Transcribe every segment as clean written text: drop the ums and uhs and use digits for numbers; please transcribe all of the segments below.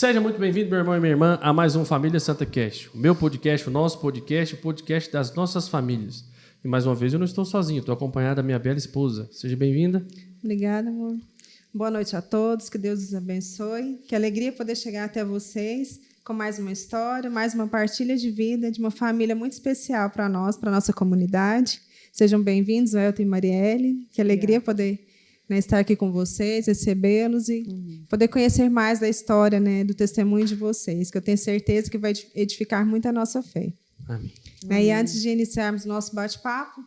Seja muito bem-vindo, meu irmão e minha irmã, a mais um Família Santa Cast. O meu podcast, o nosso podcast, o podcast das nossas famílias. E mais uma vez eu não estou sozinho, estou acompanhado da minha bela esposa. Seja bem-vinda. Obrigada, amor. Boa noite a todos, que Deus os abençoe. Que alegria poder chegar até vocês com mais uma história, mais uma partilha de vida de uma família muito especial para nós, para a nossa comunidade. Sejam bem-vindos, Elton e Marielle. Que alegria poder estar aqui com vocês, recebê-los e poder conhecer mais da história, do testemunho de vocês, que eu tenho certeza que vai edificar muito a nossa fé. Amém. E antes de iniciarmos o nosso bate-papo,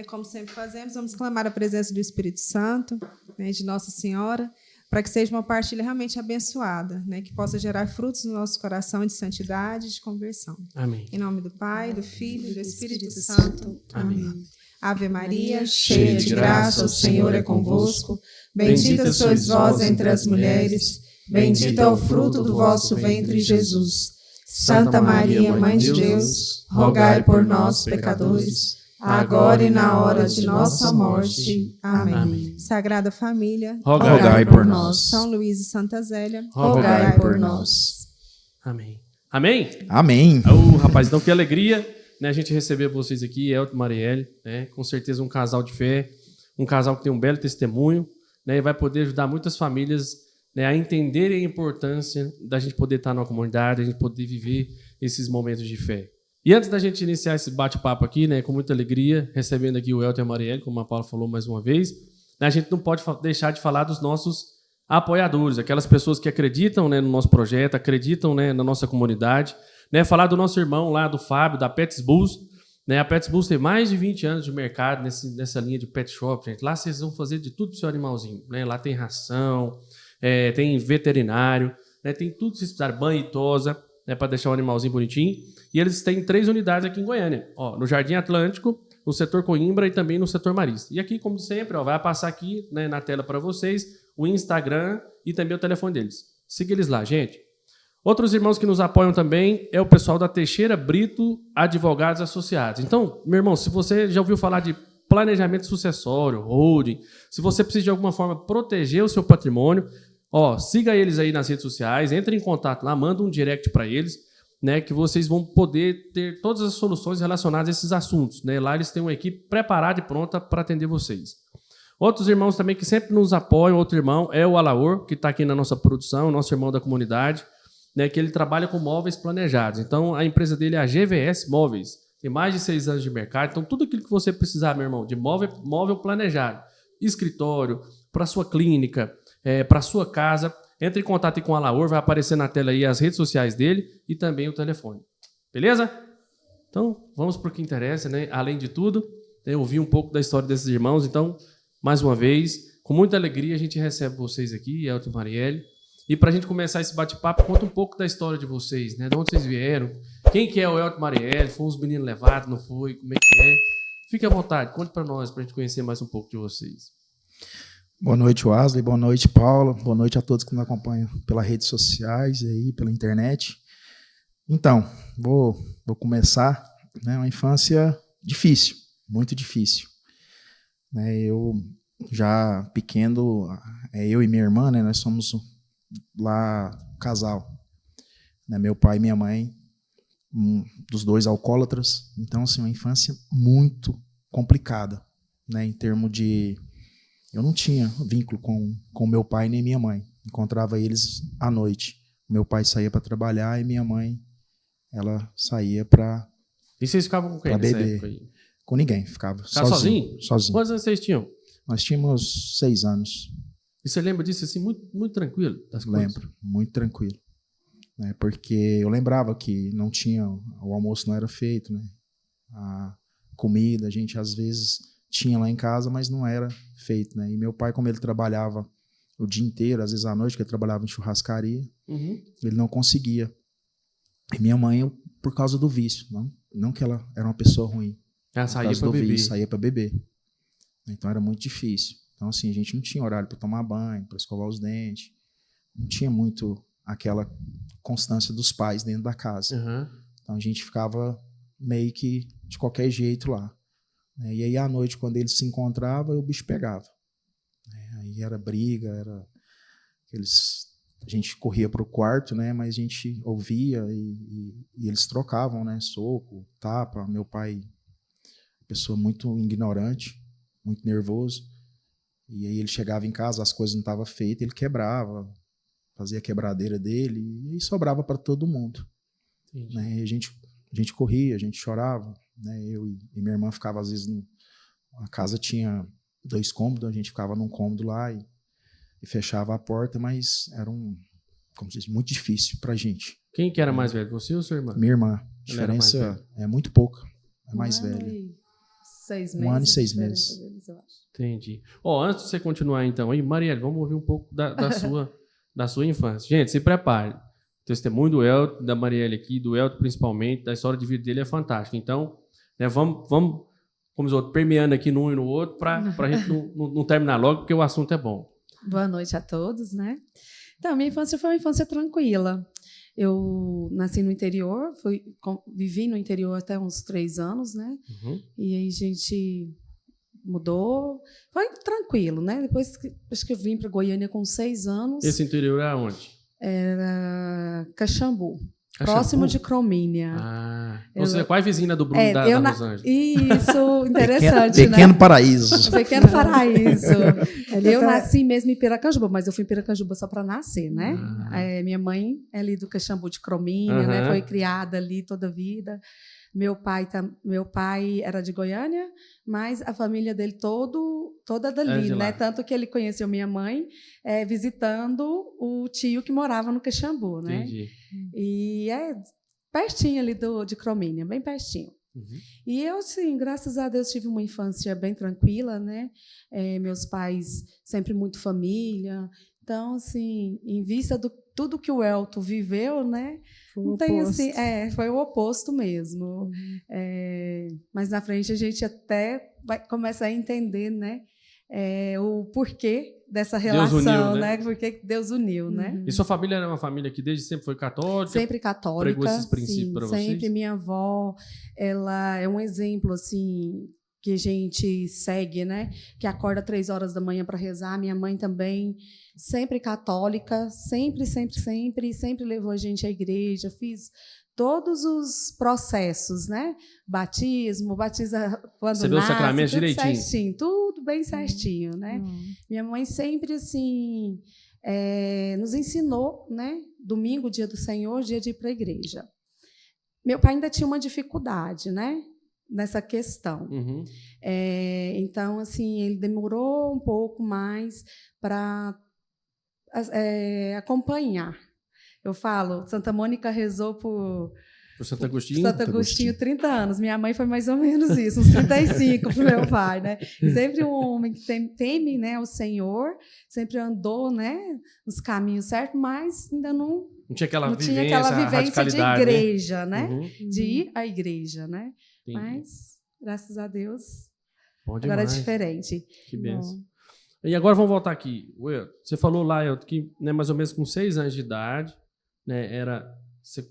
como sempre fazemos, vamos clamar a presença do Espírito Santo, de Nossa Senhora, para que seja uma partilha realmente abençoada, que possa gerar frutos no nosso coração de santidade e de conversão. Amém. Em nome do Pai, do Filho e do Espírito Santo. Amém. Ave Maria, cheia de graça, o Senhor é convosco. Bendita sois vós entre as mulheres, bendito é o fruto do vosso ventre, Jesus. Santa Maria, Mãe de Deus, rogai por nós, pecadores, agora e na hora de nossa morte. Amém. Sagrada Família, rogai por nós. São Luís e Santa Zélia, rogai por nós. Amém. Amém? Amém. Rapaz, então que alegria, a gente receber vocês aqui, Elton e Marielle, com certeza um casal de fé, um casal que tem um belo testemunho, e vai poder ajudar muitas famílias a entenderem a importância da gente poder estar numa comunidade, a gente poder viver esses momentos de fé. E antes da gente iniciar esse bate-papo aqui, com muita alegria, recebendo aqui o Elton e a Marielle, como a Paula falou mais uma vez, a gente não pode deixar de falar dos nossos apoiadores, aquelas pessoas que acreditam no nosso projeto, acreditam na nossa comunidade, falar do nosso irmão lá, do Fábio, da Pets Bulls. A Pets Bulls tem mais de 20 anos de mercado nessa linha de pet shop, gente. Lá vocês vão fazer de tudo pro seu animalzinho. Lá tem ração, tem veterinário, tem tudo que vocês precisarem, banho e tosa, para deixar o animalzinho bonitinho. E eles têm 3 unidades aqui em Goiânia, no Jardim Atlântico, no setor Coimbra e também no setor Marista. E aqui, como sempre, vai passar aqui na tela para vocês o Instagram e também o telefone deles. Siga eles lá, gente. Outros irmãos que nos apoiam também é o pessoal da Teixeira Brito Advogados Associados. Então, meu irmão, se você já ouviu falar de planejamento sucessório, holding, se você precisa de alguma forma proteger o seu patrimônio, siga eles aí nas redes sociais, entre em contato lá, manda um direct para eles, que vocês vão poder ter todas as soluções relacionadas a esses assuntos. Lá eles têm uma equipe preparada e pronta para atender vocês. Outros irmãos também que sempre nos apoiam, outro irmão é o Alaor, que está aqui na nossa produção, nosso irmão da comunidade, que ele trabalha com móveis planejados. Então, a empresa dele é a GVS Móveis. Tem mais de 6 anos de mercado. Então, tudo aquilo que você precisar, meu irmão, de móvel planejado, escritório, para sua clínica, para sua casa, entre em contato com o Alaor, vai aparecer na tela aí as redes sociais dele e também o telefone. Beleza? Então, vamos para o que interessa, Além de tudo, ouvir um pouco da história desses irmãos. Então, mais uma vez, com muita alegria, a gente recebe vocês aqui, Elton e Marielle. E para a gente começar esse bate-papo, conta um pouco da história de vocês, de onde vocês vieram, quem que é o Elton e Marielle, foram os meninos levados, não foi, como é que é? Fique à vontade, conte para nós, para a gente conhecer mais um pouco de vocês. Boa noite, Wesley, boa noite, Paula, boa noite a todos que nos acompanham pelas redes sociais e aí, pela internet. Então, vou começar, uma infância difícil, muito difícil. Eu já pequeno, eu e minha irmã, nós somos lá casal, meu pai e minha mãe, dos dois alcoólatras, então assim, uma infância muito complicada, em termos de, eu não tinha vínculo com meu pai nem minha mãe, encontrava eles à noite, meu pai saía para trabalhar e minha mãe, ela saía para E vocês ficavam com quem nessa época aí? Com ninguém, ficava sozinho? Quantos anos vocês tinham? Nós tínhamos 6 anos. E você lembra disso assim, muito, muito tranquilo? Lembro, muito tranquilo. Porque eu lembrava que não tinha, o almoço não era feito, a comida, a gente às vezes tinha lá em casa, mas não era feito. E meu pai, como ele trabalhava o dia inteiro, às vezes à noite, que ele trabalhava em churrascaria, ele não conseguia. E minha mãe, por causa do vício, não que ela era uma pessoa ruim. Ela saía para beber. Saía para beber. Então era muito difícil. Então, assim, a gente não tinha horário para tomar banho, para escovar os dentes. Não tinha muito aquela constância dos pais dentro da casa. Então, a gente ficava meio que de qualquer jeito lá. E aí, à noite, quando eles se encontravam, o bicho pegava. Aí era briga, era aqueles a gente corria para o quarto, né? Mas a gente ouvia e eles trocavam, né? Soco, tapa. Meu pai, pessoa muito ignorante, muito nervoso. E aí ele chegava em casa, as coisas não estavam feitas, ele quebrava, fazia a quebradeira dele e aí sobrava para todo mundo. Né? E a gente corria, a gente chorava. Né? Eu e minha irmã ficava às vezes a casa tinha 2 cômodos, a gente ficava num cômodo lá e fechava a porta, mas era como se diz, muito difícil pra gente. Quem que era mais velho, você ou sua irmã? Minha irmã. A diferença é muito pouca. É mais velha. 6 meses. 1 ano e 6 meses. Deles, eu acho. Entendi. Antes de você continuar então, aí, Marielle, vamos ouvir um pouco da sua infância. Gente, se prepare. O testemunho do Elton, da Marielle aqui, do Elton principalmente, da história de vida dele é fantástica. Então, né, vamos como diz o outro, permeando aqui num e no outro para a gente não terminar logo, porque o assunto é bom. Boa noite a todos, né? Então, minha infância foi uma infância tranquila. Eu nasci no interior, vivi no interior até uns 3 anos, né? Uhum. E aí a gente mudou, foi tranquilo, né? Depois acho que eu vim para Goiânia com 6 anos. Esse interior é aonde? Era Caxambu. Próximo de Cromínia. Você é quase vizinha do Bruno da Rosângela. Isso, interessante, Pequeno paraíso. Pequeno paraíso. Eu nasci mesmo em Piracanjuba, mas eu fui em Piracanjuba só para nascer, né? Minha mãe é ali do Caxambu de Cromínia, né? Foi criada ali toda a vida. Meu pai era de Goiânia, mas a família dele toda dali, né? Tanto que ele conheceu minha mãe visitando o tio que morava no Caxambu, né? Entendi. E é pertinho ali de Cromínia, bem pertinho. Uhum. E eu, sim, graças a Deus, tive uma infância bem tranquila, né? Meus pais sempre muito família. Então, assim, em vista de tudo que o Elton viveu, né? Não tem assim, foi o oposto mesmo. Mas na frente a gente até começa a entender, né? O porquê dessa relação, uniu, né? Porque Deus uniu, né? E sua família era uma família que desde sempre foi católica? Sempre católica. Pregou esses princípios para vocês? Sempre. Minha avó, ela é um exemplo, assim, que a gente segue, né? Que acorda 3 horas da manhã para rezar. Minha mãe também, sempre católica, sempre levou a gente à igreja. Fiz todos os processos, né? Batismo, batiza quando você nasce. Você viu o sacramento direitinho? Certinho, tudo bem certinho, né? Minha mãe sempre, assim, nos ensinou, né? Domingo, dia do Senhor, dia de ir para a igreja. Meu pai ainda tinha uma dificuldade, né? Nessa questão. Uhum. Então, assim, ele demorou um pouco mais para acompanhar. Eu falo, Santa Mônica rezou por Santo Agostinho? Santo Agostinho 30 anos. Minha mãe foi mais ou menos isso, uns 35 para o meu pai, né? E sempre um homem que teme, né, o Senhor, sempre andou, né, nos caminhos certos, mas ainda não tinha aquela vivência de igreja, né? Uhum. De ir à igreja, né? Entendi. Mas, graças a Deus, bom agora é diferente. Que benção. E agora vamos voltar aqui. Você falou lá, Elton, que, né, mais ou menos com 6 anos de idade, né,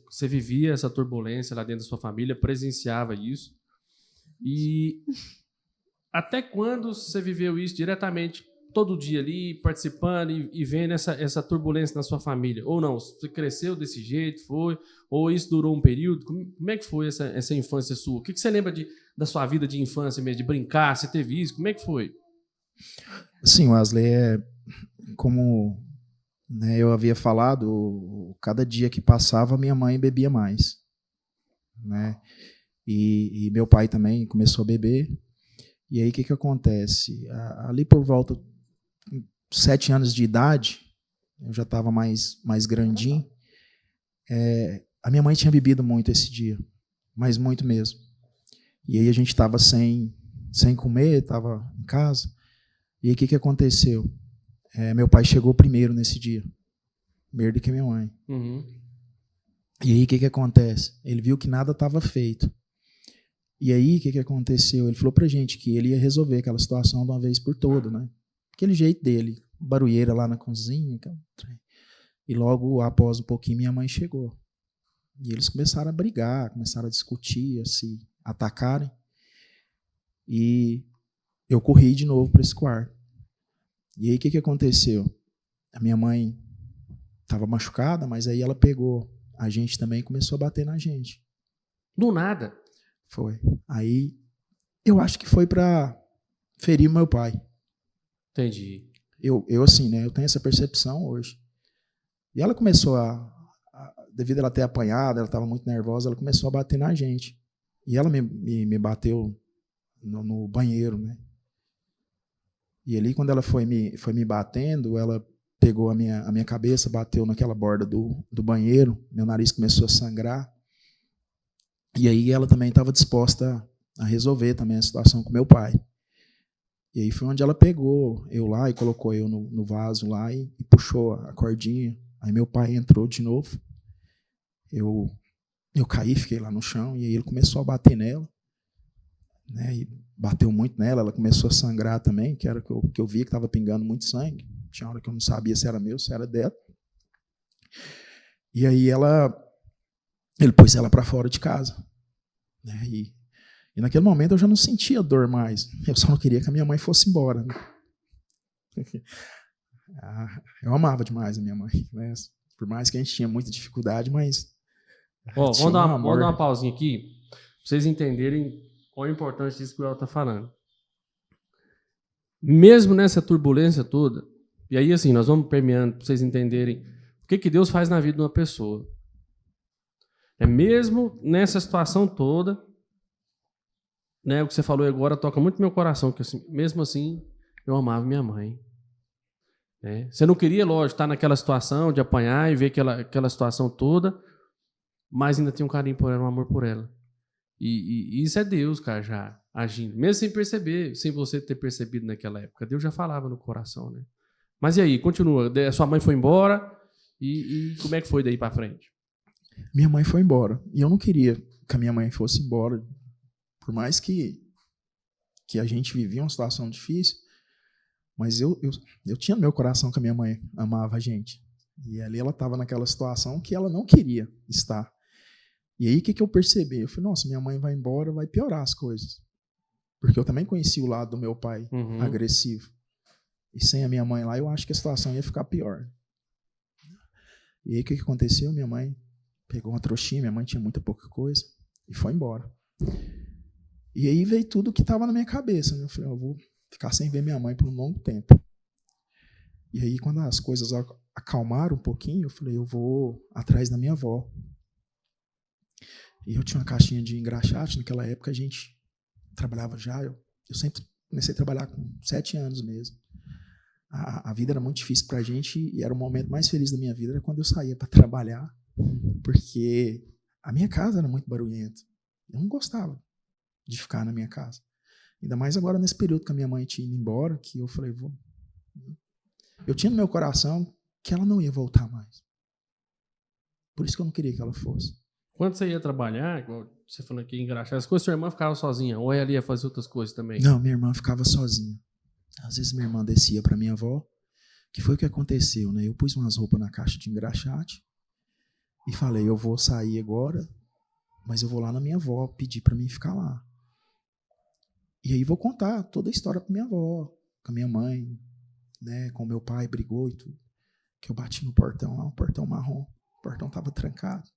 você vivia essa turbulência lá dentro da sua família, presenciava isso. E até quando você viveu isso diretamente, todo dia ali, participando e vendo essa turbulência na sua família? Ou não? Você cresceu desse jeito, foi? Ou isso durou um período? Como é que foi essa infância sua? O que você lembra da sua vida de infância mesmo, de brincar? Você teve isso? Como é que foi? Sim, Wesley, como, né, eu havia falado, cada dia que passava, minha mãe bebia mais. Né? E meu pai também começou a beber. E aí o que acontece? Ali por volta de 7 anos de idade, eu já estava mais grandinho, a minha mãe tinha bebido muito esse dia, mas muito mesmo. E aí a gente estava sem comer, estava em casa. E aí o que aconteceu? Meu pai chegou primeiro nesse dia, primeiro do que minha mãe. Uhum. E aí o que acontece? Ele viu que nada estava feito. E aí o que aconteceu? Ele falou pra gente que ele ia resolver aquela situação de uma vez por todas, né? Aquele jeito dele, barulheira lá na cozinha. E logo após um pouquinho minha mãe chegou. E eles começaram a brigar, começaram a discutir, a se atacarem. E eu corri de novo para esse quarto. E aí o que aconteceu? A minha mãe estava machucada, mas aí ela pegou a gente também e começou a bater na gente. Do nada? Foi. Aí eu acho que foi para ferir meu pai. Entendi. Eu assim, né? Eu tenho essa percepção hoje. E ela começou devido a ela ter apanhado, ela estava muito nervosa, ela começou a bater na gente. E ela me bateu no banheiro, né? E ali, quando ela foi me batendo, ela pegou a minha cabeça, bateu naquela borda do banheiro, meu nariz começou a sangrar. E aí ela também estava disposta a resolver também a situação com meu pai. E aí foi onde ela pegou eu lá e colocou eu no vaso lá e puxou a cordinha. Aí meu pai entrou de novo. Eu caí, fiquei lá no chão, e aí ele começou a bater nela, né? E bateu muito nela, ela começou a sangrar também, que era o que eu via que estava pingando muito sangue. Tinha hora que eu não sabia se era meu, se era dela. E aí ele pôs ela para fora de casa, né? E naquele momento eu já não sentia dor mais. Eu só não queria que a minha mãe fosse embora, né? Eu amava demais a minha mãe, né? Por mais que a gente tinha muita dificuldade, mas Vamos dar uma pausinha aqui, para vocês entenderem qual a importância disso que o El está falando. Mesmo nessa turbulência toda, e aí assim, nós vamos permeando para vocês entenderem o que Deus faz na vida de uma pessoa. Mesmo nessa situação toda, né, o que você falou agora toca muito no meu coração, que assim, mesmo assim eu amava minha mãe. Né? Você não queria, lógico, estar naquela situação de apanhar e ver aquela situação toda, mas ainda tinha um carinho por ela, um amor por ela. E isso é Deus, cara, já agindo. Mesmo sem perceber, sem você ter percebido naquela época. Deus já falava no coração, né? Mas e aí, continua. Sua mãe foi embora e como é que foi daí para frente? Minha mãe foi embora. E eu não queria que a minha mãe fosse embora. Por mais que a gente vivia uma situação difícil, mas eu tinha no meu coração que a minha mãe amava a gente. E ali ela estava naquela situação que ela não queria estar. E aí o que eu percebi? Eu falei, nossa, minha mãe vai embora, vai piorar as coisas. Porque eu também conheci o lado do meu pai agressivo. E sem a minha mãe lá, eu acho que a situação ia ficar pior. E aí o que aconteceu? Minha mãe pegou uma trouxinha, minha mãe tinha muita pouca coisa, e foi embora. E aí veio tudo o que estava na minha cabeça. Né? Eu falei, eu vou ficar sem ver minha mãe por um longo tempo. E aí quando as coisas acalmaram um pouquinho, eu falei, eu vou atrás da minha avó. E eu tinha uma caixinha de engraxate, naquela época a gente trabalhava já, eu sempre comecei a trabalhar com 7 anos mesmo. A vida era muito difícil pra gente e era o momento mais feliz da minha vida, era quando eu saía para trabalhar, porque a minha casa era muito barulhenta. Eu não gostava de ficar na minha casa. Ainda mais agora nesse período que a minha mãe tinha ido embora, que eu falei, eu tinha no meu coração que ela não ia voltar mais. Por isso que eu não queria que ela fosse. Quando você ia trabalhar, você falou aqui engraxar as coisas, sua irmã ficava sozinha, ou ela ia fazer outras coisas também? Não, minha irmã ficava sozinha. Às vezes minha irmã descia para minha avó, que foi o que aconteceu, né? Eu pus umas roupas na caixa de engraxate e falei, eu vou sair agora, mas eu vou lá na minha avó pedir para mim ficar lá. E aí vou contar toda a história para minha avó, com a minha mãe, né? Com meu pai, brigou e tudo. Que eu bati no portão lá, um portão marrom, o portão estava trancado.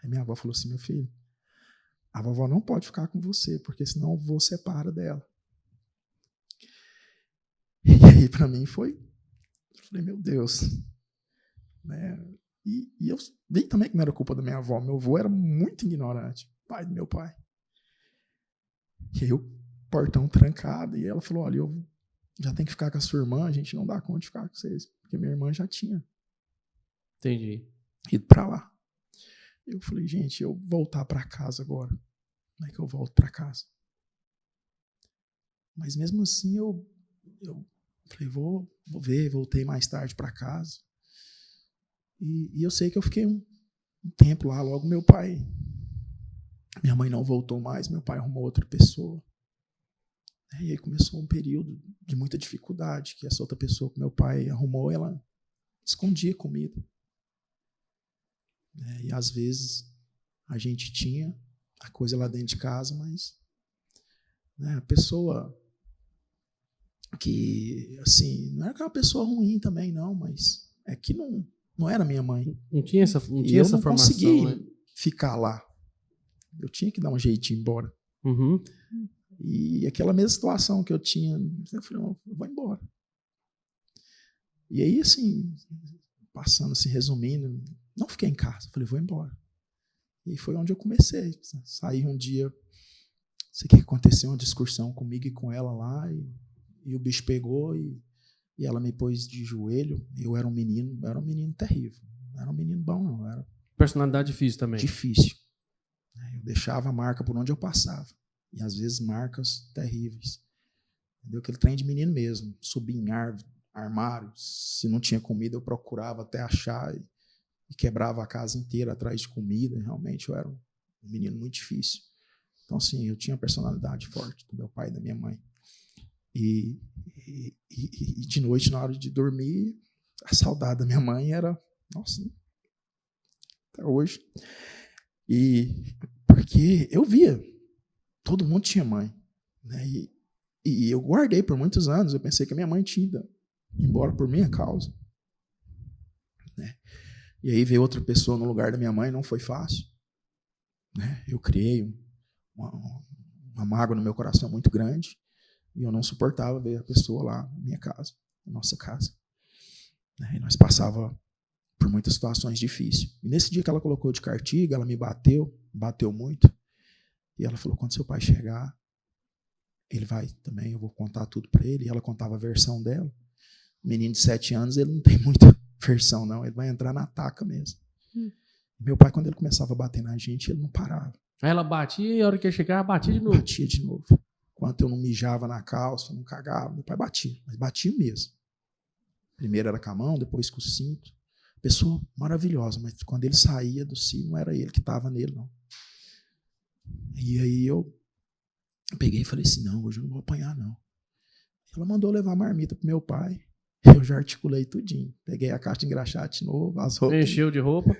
Aí minha avó falou assim, meu filho, a vovó não pode ficar com você, porque senão o vô separa dela. E aí para mim foi, eu falei, meu Deus. Né? E eu vi também que não era culpa da minha avó, meu avô era muito ignorante, pai do meu pai. E aí o portão trancado, e ela falou, olha, eu já tenho que ficar com a sua irmã, a gente não dá conta de ficar com vocês, porque minha irmã já tinha ido para lá. Eu falei, gente, eu voltar para casa agora. Como é que eu volto para casa? Mas mesmo assim, eu falei, vou ver, voltei mais tarde para casa. E eu sei que eu fiquei um tempo lá, logo meu pai. Minha mãe não voltou mais, meu pai arrumou outra pessoa. E aí começou um período de muita dificuldade, que essa outra pessoa que meu pai arrumou, ela escondia comida. E às vezes a gente tinha a coisa lá dentro de casa, mas a pessoa que, assim, não era aquela pessoa ruim também, não, mas é que não não era minha mãe. Não tinha essa, não E tinha eu essa não formação. consegui Né? ficar lá. Eu tinha que dar um jeitinho embora. Uhum. E aquela mesma situação que eu tinha, eu falei, não, eu vou embora. E aí, assim, passando, assim, resumindo, não fiquei em casa. Eu falei, vou embora. E foi onde eu comecei. Saí um dia, sei que aconteceu uma discussão comigo e com ela lá, e o bicho pegou e ela me pôs de joelho. Eu era um menino terrível. Não era um menino bom, não. Era Personalidade difícil também. difícil. Eu deixava a marca por onde eu passava. E às vezes marcas terríveis. Entendeu? Aquele trem de menino mesmo. Subia em árvore, armário. Se não tinha comida, eu procurava até achar e quebrava a casa inteira atrás de comida. Realmente eu era um menino muito difícil. Então, assim, eu tinha uma personalidade forte do meu pai e da minha mãe. E de noite, na hora de dormir, a saudade da minha mãe era, nossa, até hoje. E porque eu via, todo mundo tinha mãe, né? E eu guardei por muitos anos, eu pensei que a minha mãe tinha ido embora por minha causa, né? E aí veio outra pessoa no lugar da minha mãe, não foi fácil, né? Eu criei uma mágoa no meu coração muito grande e eu não suportava ver a pessoa lá na minha casa, na nossa casa, né? E nós passava por muitas situações difíceis. E nesse dia que ela colocou de castigo, ela me bateu muito. E ela falou, quando seu pai chegar, ele vai também, eu vou contar tudo para ele. E ela contava a versão dela. O menino de 7 anos, ele não tem muita versão, não. Ele vai entrar na taca mesmo. Meu pai, quando ele começava a bater na gente, ele não parava. Aí ela batia e a hora que ele chegava, batia de novo. Batia de novo. Enquanto eu não mijava na calça, não cagava, meu pai batia. Mas batia mesmo. Primeiro era com a mão, depois com o cinto. Pessoa maravilhosa, mas quando ele saía do cinto, não era ele que estava nele, não. E aí eu peguei e falei assim, não, hoje eu não vou apanhar, não. Ela mandou levar a marmita pro meu pai. Eu já articulei tudinho. Peguei a caixa de engraxate de novo, as roupas. Encheu de roupa.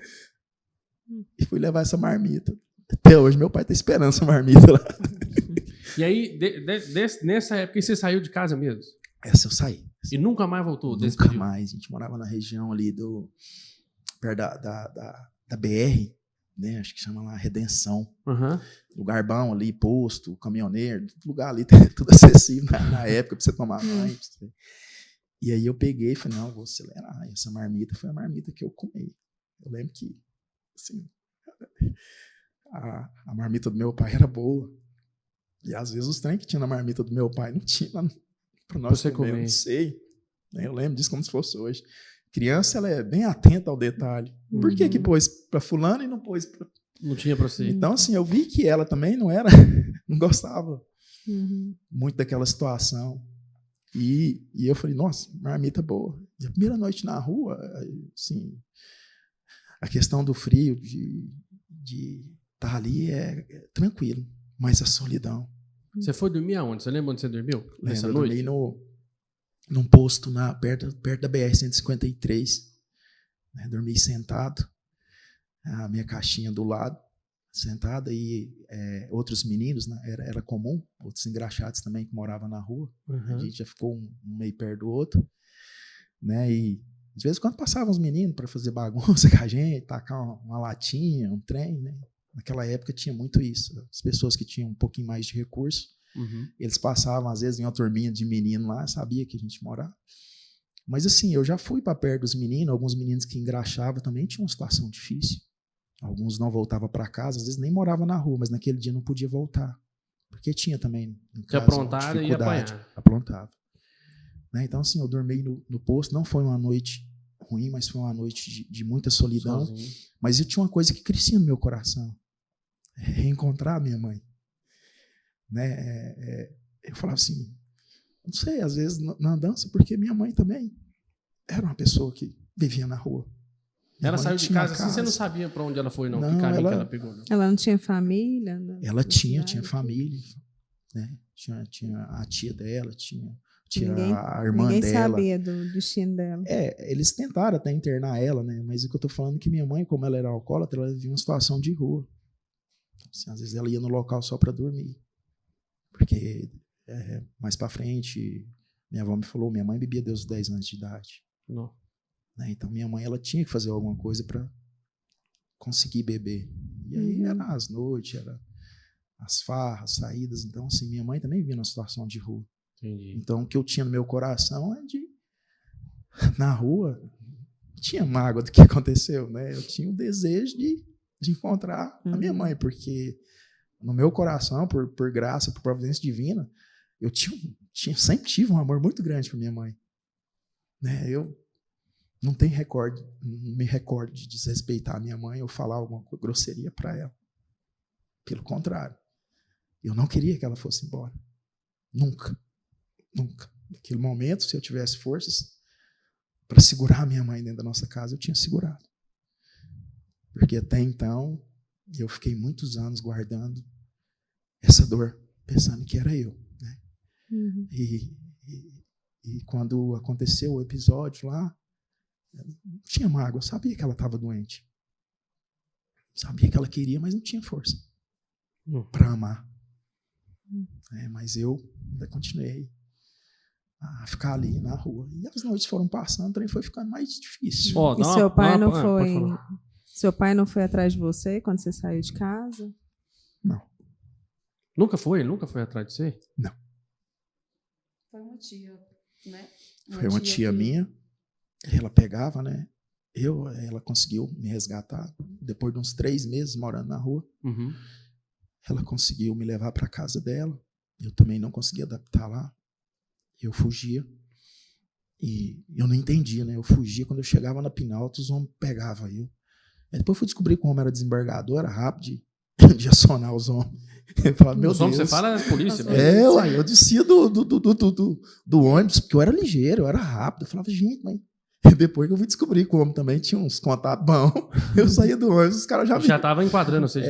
E fui levar essa marmita. Até hoje meu pai tá esperando essa marmita lá. E aí, nessa época, você saiu de casa mesmo? Essa eu saí. E nunca mais voltou desse Nunca período? mais. A gente morava na região ali perto da BR, né? Acho que chama lá Redenção. Uhum. Lugar bom ali, posto, caminhoneiro, lugar ali, tudo acessível na época para você tomar banho. E aí eu peguei e falei, não, vou acelerar. E essa marmita foi a marmita que eu comi. Eu lembro que, assim, a marmita do meu pai era boa. E às vezes os trem que tinha na marmita do meu pai não tinha para nós comer. Eu não sei. Eu lembro disso como se fosse hoje. Criança, ela é bem atenta ao detalhe. Por que pôs para fulano e não pôs para... Não tinha para você. Então, assim, eu vi que ela também não gostava muito daquela situação. E eu falei, nossa, marmita boa. E a primeira noite na rua, assim, a questão do frio, de estar ali é tranquilo, mas a solidão. Você foi dormir aonde? Você lembra onde você dormiu? Nessa Lembro, noite? eu dormi num posto perto da BR-153. Né? Dormi sentado, a minha caixinha do lado, sentada, e outros meninos, né? Era comum, outros engraxados também que moravam na rua. Uhum. A gente já ficou um meio perto do outro. Né? E de vez em quando passavam os meninos para fazer bagunça com a gente, tacar uma latinha, um trem. Né? Naquela época tinha muito isso. As pessoas que tinham um pouquinho mais de recurso, eles passavam, às vezes, em uma turminha de menino lá, sabia que a gente morava. Mas, assim, eu já fui para perto dos meninos, alguns meninos que engraxavam também tinham uma situação difícil. Alguns não voltavam para casa, às vezes nem moravam na rua, mas naquele dia não podia voltar. Porque tinha também, em casa, aprontaram e apanhar. Aprontava. Né? Então, assim, eu dormi no posto, não foi uma noite ruim, mas foi uma noite de muita solidão. Sozinho. Mas eu tinha uma coisa que crescia no meu coração. Reencontrar a minha mãe. Né? Eu falava assim, não sei, às vezes na andança, porque minha mãe também era uma pessoa que vivia na rua. Ela saiu de casa assim, você não sabia para onde ela foi, não? Que caminho que ela pegou, não? Ela não tinha família? Ela tinha família. Né? Tinha a tia dela, tinha a irmã dela. Ninguém sabia do destino dela. Eles tentaram até internar ela, né? Mas o que eu estou falando é que minha mãe, como ela era alcoólatra, ela vivia uma situação de rua. Assim, às vezes ela ia no local só para dormir. Porque mais para frente, minha avó me falou, minha mãe bebia desde os 10 anos de idade. Não. né? Então, minha mãe ela tinha que fazer alguma coisa para conseguir beber. E aí era as noites, era as farras, saídas. Então, assim, minha mãe também vivia numa situação de rua. Entendi. Então, o que eu tinha no meu coração é de, na rua, tinha mágoa do que aconteceu, né? Eu tinha o desejo de encontrar a minha mãe, porque no meu coração, por graça, por providência divina, eu sempre tive um amor muito grande para minha mãe, né? Eu não me recordo de desrespeitar a minha mãe ou falar alguma grosseria para ela. Pelo contrário, eu não queria que ela fosse embora. Nunca. Nunca. Naquele momento, se eu tivesse forças para segurar a minha mãe dentro da nossa casa, eu tinha segurado. Porque até então, eu fiquei muitos anos guardando essa dor, pensando que era eu, né? E quando aconteceu o episódio lá, eu não tinha mágoa, eu sabia que ela estava doente. Sabia que ela queria, mas não tinha força para amar. Mas eu ainda continuei a ficar ali na rua. E as noites foram passando, o trem foi ficando mais difícil. E seu pai não foi... Seu pai não foi atrás de você quando você saiu de casa? Não. Nunca foi? Ele nunca foi atrás de você? Não. Foi uma tia, né? Foi uma tia minha. Ela pegava, né? Ela conseguiu me resgatar. Depois de uns 3 meses morando na rua, ela conseguiu me levar para a casa dela. Eu também não conseguia adaptar lá. Eu fugia. E eu não entendia, né? Eu fugia. Quando eu chegava na Pinalta, os homens pegavam eu. Aí depois eu fui descobrir que o homem era desembargador, era rápido de acionar os homens. Eu falava, meu Deus. Os homens, você fala é polícia. Ué, eu descia do ônibus, porque eu era ligeiro, eu era rápido. Eu falava, gente, mas... Depois que eu fui descobrir que o homem também tinha uns contatos bons, eu saía do ônibus, os caras já estavam enquadrando, ou seja...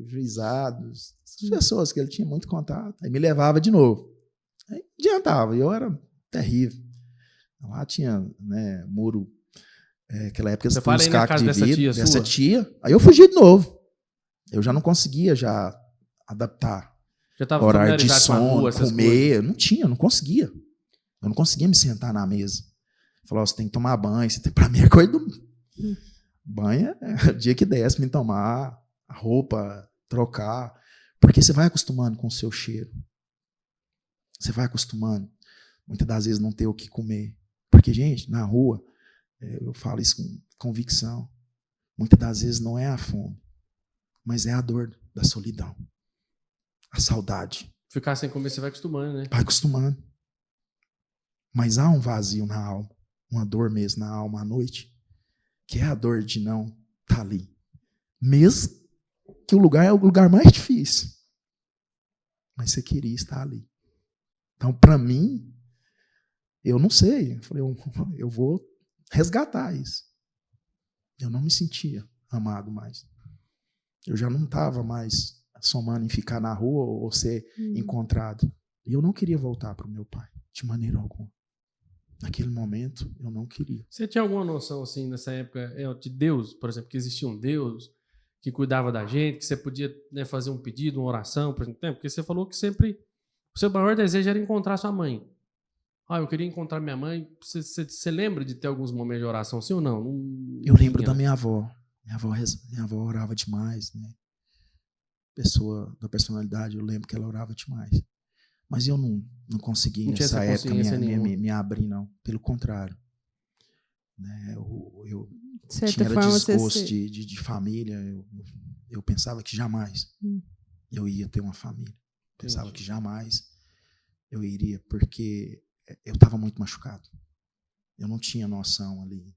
juizados, as pessoas que ele tinha muito contato. Aí me levava de novo. Aí adiantava, eu era terrível. Lá tinha, né, muro... aquela época você fala aí na casa dessa tia. Aí eu fugi de novo. Eu já não conseguia já adaptar. Já estava horário de sono, rua, comer. Eu não conseguia. Eu não conseguia me sentar na mesa. Falou, você tem que tomar banho. Para mim é coisa do... Banho é o dia que desce me tomar, a roupa, trocar. Porque você vai acostumando com o seu cheiro. Você vai acostumando. Muitas das vezes não ter o que comer. Porque, gente, na rua... Eu falo isso com convicção. Muitas das vezes não é a fome, mas é a dor da solidão. A saudade. Ficar sem comer, você vai acostumando, né? Vai acostumando. Mas há um vazio na alma, uma dor mesmo na alma à noite, que é a dor de não estar ali. Mesmo que o lugar é o lugar mais difícil. Mas você queria estar ali. Então, para mim, eu não sei. Eu falei, eu vou resgatar isso. Eu não me sentia amado mais. Eu já não estava mais somando em ficar na rua ou ser encontrado. E eu não queria voltar para o meu pai, de maneira alguma. Naquele momento, eu não queria. Você tinha alguma noção, assim, nessa época, de Deus, por exemplo, que existia um Deus que cuidava da gente, que você podia, né, fazer um pedido, uma oração, por exemplo? Porque você falou que sempre o seu maior desejo era encontrar sua mãe. Eu queria encontrar minha mãe. Você lembra de ter alguns momentos de oração, sim ou não? Eu lembro da minha avó. Minha avó orava demais, né? Pessoa da personalidade, eu lembro que ela orava demais. Mas eu não consegui nessa época me abrir, não. Pelo contrário. Né? Eu tinha desgosto de família. Eu pensava que jamais eu ia ter uma família. Pensava que jamais eu iria, porque... eu estava muito machucado. Eu não tinha noção ali,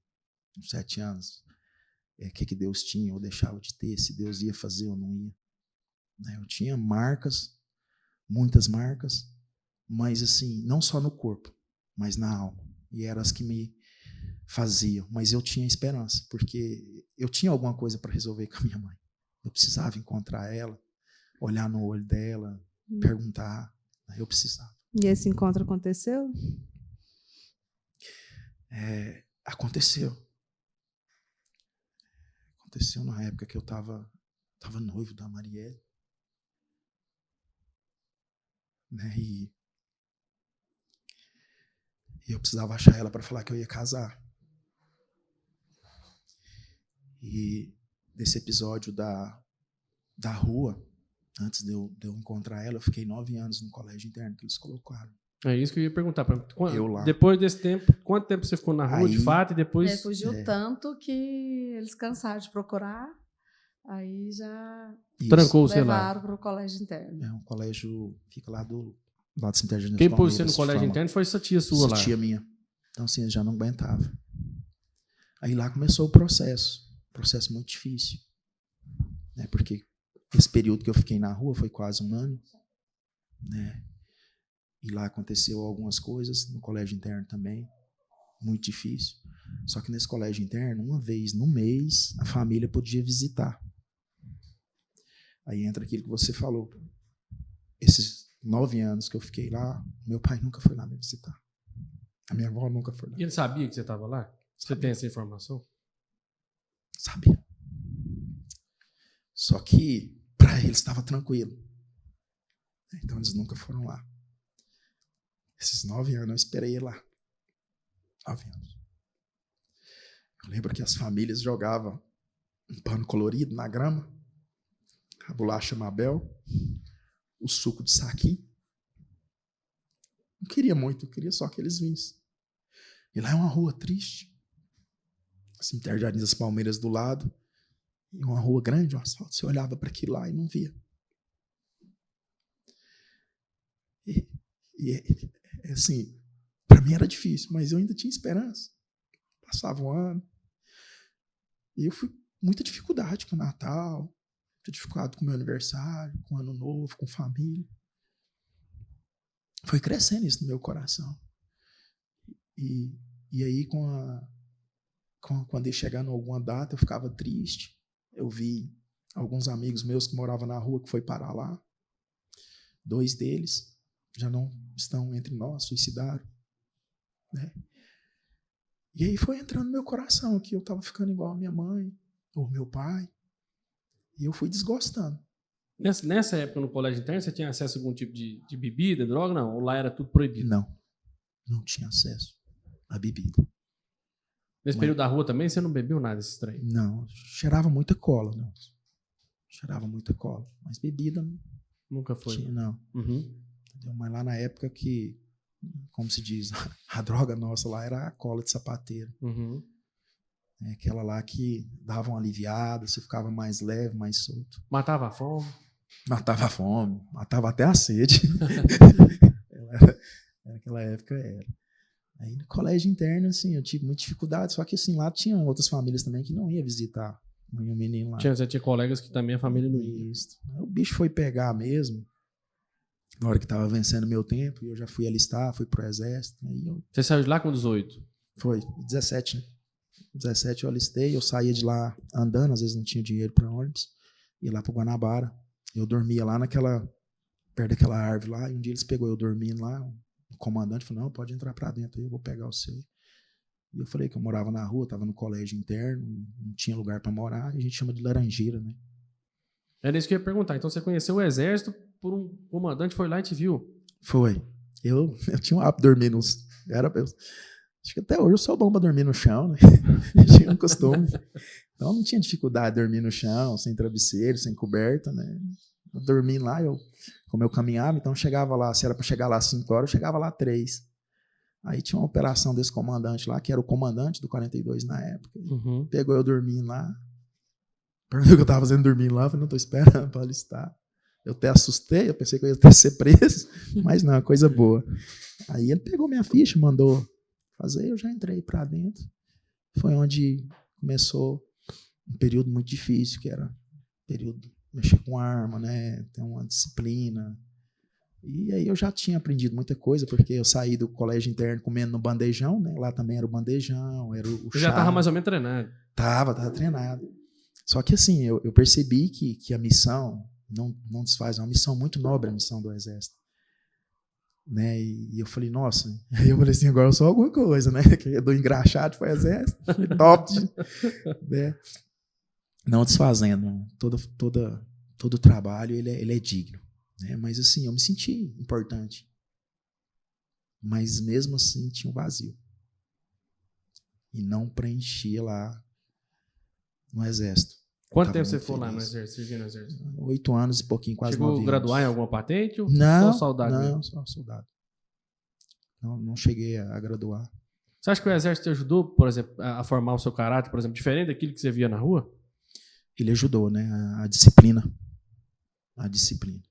uns 7 anos, que Deus tinha ou deixava de ter, se Deus ia fazer ou não ia. Eu tinha marcas, muitas marcas, mas assim, não só no corpo, mas na alma. E eram as que me faziam. Mas eu tinha esperança, porque eu tinha alguma coisa para resolver com a minha mãe. Eu precisava encontrar ela, olhar no olho dela, perguntar. Eu precisava. E esse encontro aconteceu? Aconteceu. Aconteceu na época que eu estava noivo da Marielle. Né? E eu precisava achar ela para falar que eu ia casar. E desse episódio da rua, antes de eu encontrar ela, eu fiquei 9 anos no colégio interno que eles colocaram. É isso que eu ia perguntar. Eu lá. Depois desse tempo, quanto tempo você ficou na rua, de fato, e depois... Fugiu tanto que eles cansaram de procurar, aí já trancou o celular. Levaram para o colégio interno. É um colégio, fica lá do lado do cemitério de Quem pôs você no colégio interno foi essa tia sua lá. Essa tia minha. Então, assim, eu já não aguentava. Aí lá começou o processo muito difícil. Né? Porque esse período que eu fiquei na rua foi quase 1 ano. Né? E lá aconteceu algumas coisas, no colégio interno também, muito difícil. Só que nesse colégio interno, uma vez no mês, a família podia visitar. Aí entra aquilo que você falou. Esses 9 anos que eu fiquei lá, meu pai nunca foi lá me visitar. A minha avó nunca foi lá. E ele sabia que você estava lá? Você tem essa informação? Sabia. Só que, para eles, estava tranquilo. Então, eles nunca foram lá. Esses 9 anos eu esperei lá. 9 anos. Eu lembro que as famílias jogavam um pano colorido na grama, a bolacha Mabel, o suco de saqui. Não queria muito, eu queria só que eles vissem. E lá é uma rua triste. Cemitério de Jardim das Palmeiras do lado. E uma rua grande, um asfalto. Você olhava para aquilo lá e não via. E assim, para mim era difícil, mas eu ainda tinha esperança. Passava um ano. E eu fui com muita dificuldade com o Natal, muita dificuldade com o meu aniversário, com o Ano Novo, com família. Foi crescendo isso no meu coração. E aí, quando ia chegando alguma data, eu ficava triste. Eu vi alguns amigos meus que moravam na rua que foi parar lá. 2 deles já não estão entre nós, suicidaram. Né? E aí foi entrando no meu coração que eu estava ficando igual a minha mãe, ou meu pai. E eu fui desgostando. Nessa época, no colégio interno, você tinha acesso a algum tipo de bebida, droga? Não? Ou lá era tudo proibido? Não tinha acesso à bebida. Nesse período da rua também, você não bebeu nada desse trem? Não, cheirava muita cola. Não. Cheirava muita cola. Mas bebida nunca foi? Tinha, não. Uhum. Mas lá na época que, como se diz, a droga nossa lá era a cola de sapateiro. Uhum. É aquela lá que dava uma aliviada, você ficava mais leve, mais solto. Matava a fome? Matava a fome, matava até a sede. Naquela época era. Aí no colégio interno, assim, eu tive muita dificuldade, só que assim, lá tinha outras famílias também que não iam visitar o menino lá. Você tinha colegas que também a família não ia. Isso. O bicho foi pegar mesmo, na hora que estava vencendo meu tempo, e eu já fui alistar, fui pro exército. Aí Você saiu de lá com 18? Foi, 17, né? 17 eu alistei, eu saía de lá andando, às vezes não tinha dinheiro para ônibus, ia lá pro Guanabara. Eu dormia lá perto daquela árvore lá, e um dia eles pegou eu dormindo lá, o comandante falou, não, pode entrar para dentro aí, eu vou pegar você. E eu falei que eu morava na rua, estava no colégio interno, não tinha lugar para morar, e a gente chama de laranjeira, né? Era isso que eu ia perguntar. Então você conheceu o exército por um comandante, foi lá e te viu? Foi. Eu tinha um hábito de dormir nos... Acho que até hoje eu sou bom para dormir no chão, né? Eu tinha um costume. Então não tinha dificuldade de dormir no chão, sem travesseiro, sem coberta, né? Eu dormia lá, como eu caminhava, então eu chegava lá, se era para chegar lá às 5 horas, eu chegava lá às 3. Aí tinha uma operação desse comandante lá, que era o comandante do 42 na época. Uhum. Pegou eu dormindo lá. Perguntou o que eu estava fazendo dormindo lá, eu falei, não, estou esperando para alistar. Eu até assustei, eu pensei que eu ia até ser preso, mas não, coisa boa. Aí ele pegou minha ficha, mandou fazer, eu já entrei para dentro. Foi onde começou um período muito difícil, que era um período de mexer com arma, né, ter uma disciplina. E aí eu já tinha aprendido muita coisa, porque eu saí do colégio interno comendo no bandejão, né, lá também era o bandejão, era o chá. Já estava mais ou menos treinado. Tava treinado. Só que assim, eu percebi que a missão não desfaz, é uma missão muito nobre, a missão do Exército. Né? E eu falei, nossa, aí eu falei assim, agora eu sou alguma coisa, né? Que do engraxado para o Exército, top, né? Não desfazendo, todo o trabalho ele é digno, né? Mas assim, eu me senti importante, mas mesmo assim tinha um vazio e não preenchia lá no Exército. Quanto tempo você ficou lá no Exército, servindo no Exército? 8 anos e pouquinho, quase 9 anos. Chegou a graduar em alguma patente ou não, só soldado não, mesmo? só soldado. Não cheguei a graduar. Você acha que o Exército te ajudou, por exemplo, a formar o seu caráter, por exemplo, diferente daquilo que você via na rua? Ele ajudou, né? A disciplina. A disciplina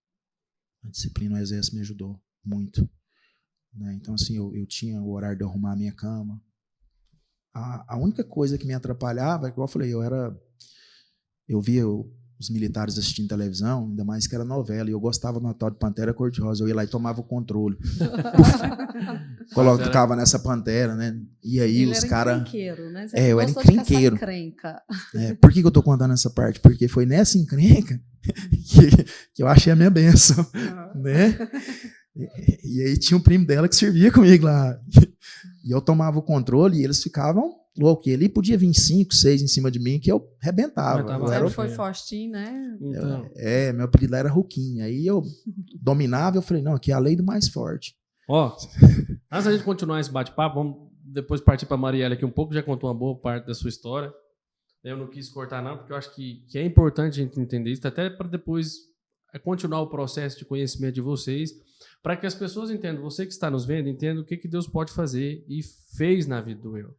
no Exército me ajudou muito. Né? Então, assim, eu tinha o horário de arrumar a minha cama. A única coisa que me atrapalhava, igual eu falei, eu via os militares assistindo televisão, ainda mais que era novela, e eu gostava do tal de Pantera Cor-de-Rosa. Eu ia lá e tomava o controle. Colocava nessa Pantera, né? E aí ele os caras... encrenqueiro, né? Eu era encrenqueiro. Por que eu tô contando essa parte? Porque foi nessa encrenca que eu achei a minha bênção. Né? E aí tinha um primo dela que servia comigo lá. E eu tomava o controle e eles ficavam loucos. E ele podia vir 5, 6 em cima de mim que eu arrebentava. Você foi fortinho, né? Então. Meu apelido lá era Ruquinha. Aí eu dominava e eu falei, não, aqui é a lei do mais forte. Ó, antes da gente continuar esse bate-papo, vamos depois partir para a Marielle aqui um pouco, já contou uma boa parte da sua história. Eu não quis cortar não, porque eu acho que é importante a gente entender isso, até para depois continuar o processo de conhecimento de vocês, para que as pessoas entendam, você que está nos vendo, entenda o que Deus pode fazer e fez na vida do eu.